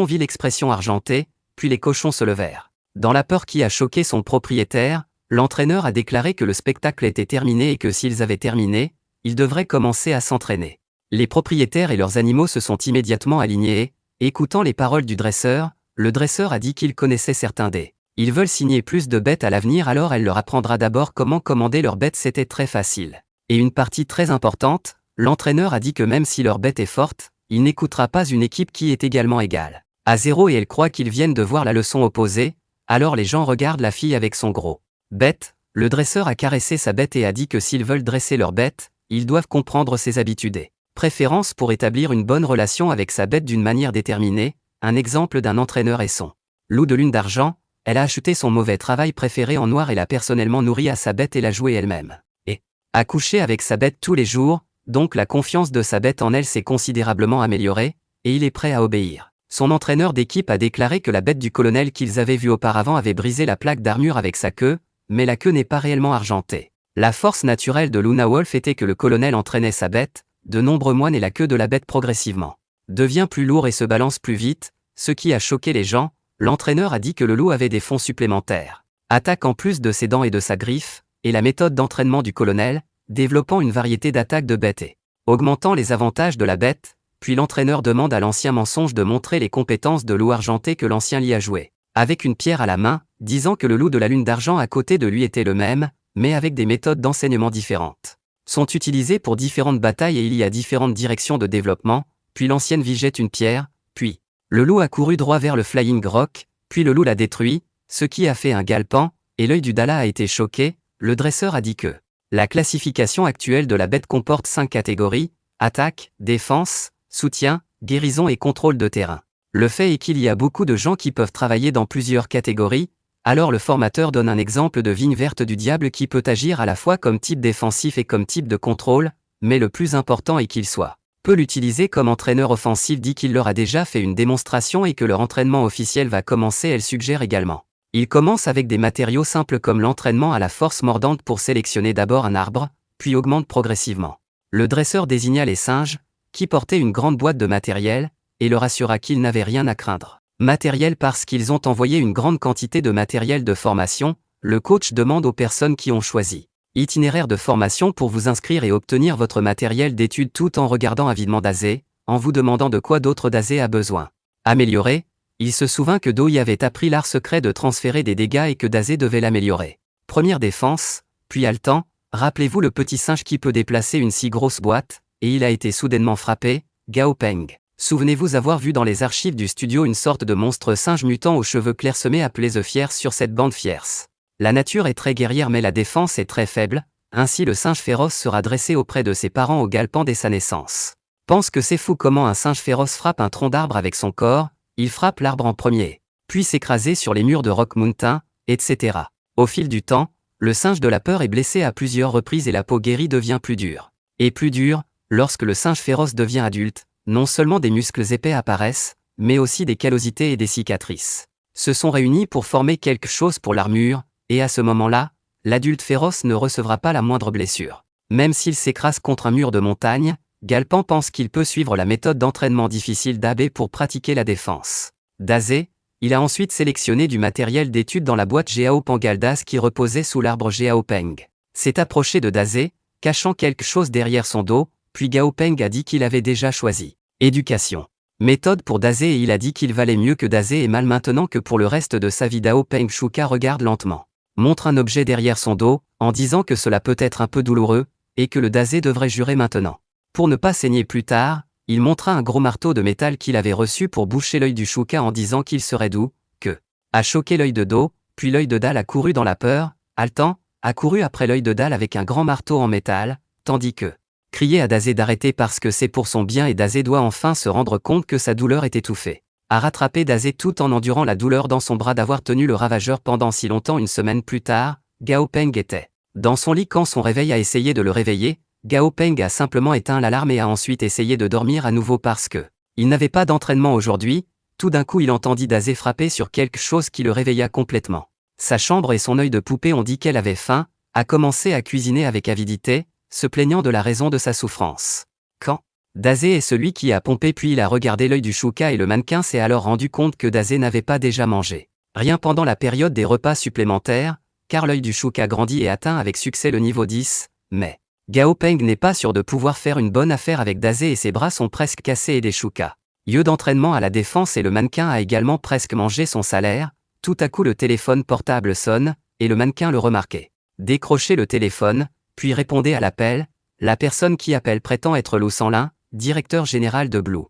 vit l'expression argentée, puis les cochons se levèrent. Dans la peur qui a choqué son propriétaire, l'entraîneur a déclaré que le spectacle était terminé et que s'ils avaient terminé, ils devraient commencer à s'entraîner. Les propriétaires et leurs animaux se sont immédiatement alignés, et, écoutant les paroles du dresseur, le dresseur a dit qu'il connaissait certains des. Ils veulent signer plus de bêtes à l'avenir alors elle leur apprendra d'abord comment commander leurs bêtes c'était très facile. Et une partie très importante, l'entraîneur a dit que même si leur bête est forte, il n'écoutera pas une équipe qui est également égale à 0 et elle croit qu'ils viennent de voir la leçon opposée, alors les gens regardent la fille avec son gros bête, le dresseur a caressé sa bête et a dit que s'ils veulent dresser leur bête, ils doivent comprendre ses habitudes et préférences pour établir une bonne relation avec sa bête d'une manière déterminée, un exemple d'un entraîneur est son loup de lune d'argent, elle a acheté son mauvais travail préféré en noir et l'a personnellement nourri à sa bête et l'a joué elle-même. Et a couché avec sa bête tous les jours, donc la confiance de sa bête en elle s'est considérablement améliorée, et il est prêt à obéir. Son entraîneur d'équipe a déclaré que la bête du colonel qu'ils avaient vue auparavant avait brisé la plaque d'armure avec sa queue, mais la queue n'est pas réellement argentée. La force naturelle de Luna Wolf était que le colonel entraînait sa bête, de nombreux moines et la queue de la bête progressivement devient plus lourd et se balance plus vite, ce qui a choqué les gens. L'entraîneur a dit que le loup avait des fonds supplémentaires. Attaque en plus de ses dents et de sa griffe, et la méthode d'entraînement du colonel, développant une variété d'attaques de bête et augmentant les avantages de la bête, puis l'entraîneur demande à l'ancien mensonge de montrer les compétences de loup argenté que l'ancien lit a joué, avec une pierre à la main, disant que le loup de la lune d'argent à côté de lui était le même, mais avec des méthodes d'enseignement différentes. Sont utilisées pour différentes batailles et il y a différentes directions de développement, puis l'ancienne vie jette une pierre, puis le loup a couru droit vers le Flying Rock, puis le loup l'a détruit, ce qui a fait un Galpan, et l'œil du Dala a été choqué. Le dresseur a dit que la classification actuelle de la bête comporte 5 catégories, attaque, défense, soutien, guérison et contrôle de terrain. Le fait est qu'il y a beaucoup de gens qui peuvent travailler dans plusieurs catégories, alors le formateur donne un exemple de vigne verte du diable qui peut agir à la fois comme type défensif et comme type de contrôle, mais le plus important est qu'il soit peut l'utiliser comme entraîneur offensif dit qu'il leur a déjà fait une démonstration et que leur entraînement officiel va commencer elle suggère également. Il commence avec des matériaux simples comme l'entraînement à la force mordante pour sélectionner d'abord un arbre, puis augmente progressivement. Le dresseur désigna les singes, qui portaient une grande boîte de matériel, et leur assura qu'ils n'avaient rien à craindre. Matériel parce qu'ils ont envoyé une grande quantité de matériel de formation, le coach demande aux personnes qui ont choisi itinéraire de formation pour vous inscrire et obtenir votre matériel d'étude tout en regardant avidement Dazé, en vous demandant de quoi d'autre Dazé a besoin. Améliorer, il se souvint que Doi avait appris l'art secret de transférer des dégâts et que Dazé devait l'améliorer. Première défense, puis haletant, rappelez-vous le petit singe qui peut déplacer une si grosse boîte, et il a été soudainement frappé, Gao Peng. Souvenez-vous avoir vu dans les archives du studio une sorte de monstre singe mutant aux cheveux clairsemés appelé The Fierce sur cette bande Fierce. La nature est très guerrière mais la défense est très faible, ainsi le singe féroce sera dressé auprès de ses parents au Galpan dès sa naissance. Pense que c'est fou comment un singe féroce frappe un tronc d'arbre avec son corps, il frappe l'arbre en premier, puis s'écraser sur les murs de Rock Mountain, etc. Au fil du temps, le singe de la peur est blessé à plusieurs reprises et la peau guérie devient plus dure. Et plus dur, lorsque le singe féroce devient adulte, non seulement des muscles épais apparaissent, mais aussi des callosités et des cicatrices. Se sont réunis pour former quelque chose pour l'armure, et à ce moment-là, l'adulte féroce ne recevra pas la moindre blessure. Même s'il s'écrase contre un mur de montagne, Galpan pense qu'il peut suivre la méthode d'entraînement difficile d'Abe pour pratiquer la défense. Dazé, il a ensuite sélectionné du matériel d'étude dans la boîte Géao Pangaldas qui reposait sous l'arbre Géao Peng. S'est approché de Dazé, cachant quelque chose derrière son dos, puis Gao Peng a dit qu'il avait déjà choisi. Éducation. Méthode pour Dazé et il a dit qu'il valait mieux que Dazé ait mal maintenant que pour le reste de sa vie. Dao Peng Shuka regarde lentement. Montre un objet derrière son dos, en disant que cela peut être un peu douloureux, et que le Dazé devrait jurer maintenant. Pour ne pas saigner plus tard, il montra un gros marteau de métal qu'il avait reçu pour boucher l'œil du Shuka en disant qu'il serait doux, que a choqué l'œil de Do, puis l'œil de Dal a couru dans la peur, haletant, a couru après l'œil de Dal avec un grand marteau en métal, tandis que crier à Dazé d'arrêter parce que c'est pour son bien et Dazé doit enfin se rendre compte que sa douleur est étouffée. A rattrapé Dazé tout en endurant la douleur dans son bras d'avoir tenu le ravageur pendant si longtemps. Une semaine plus tard, Gao Peng était dans son lit quand son réveil a essayé de le réveiller. Gao Peng a simplement éteint l'alarme et a ensuite essayé de dormir à nouveau parce que il n'avait pas d'entraînement aujourd'hui. Tout d'un coup il entendit Dazé frapper sur quelque chose qui le réveilla complètement. Sa chambre et son œil de poupée ont dit qu'elle avait faim, a commencé à cuisiner avec avidité, se plaignant de la raison de sa souffrance. Quand Dazé est celui qui a pompé puis il a regardé l'œil du Shuka et le mannequin s'est alors rendu compte que Dazé n'avait pas déjà mangé rien pendant la période des repas supplémentaires, car l'œil du Shuka grandit et atteint avec succès le niveau 10, mais Gao Peng n'est pas sûr de pouvoir faire une bonne affaire avec Dazé et ses bras sont presque cassés et des Shuka. Lieu d'entraînement à la défense et le mannequin a également presque mangé son salaire. Tout à coup le téléphone portable sonne, et le mannequin le remarquait. Décrochez le téléphone, puis répondez à l'appel. La personne qui appelle prétend être Lou Sanlin, directeur général de Blue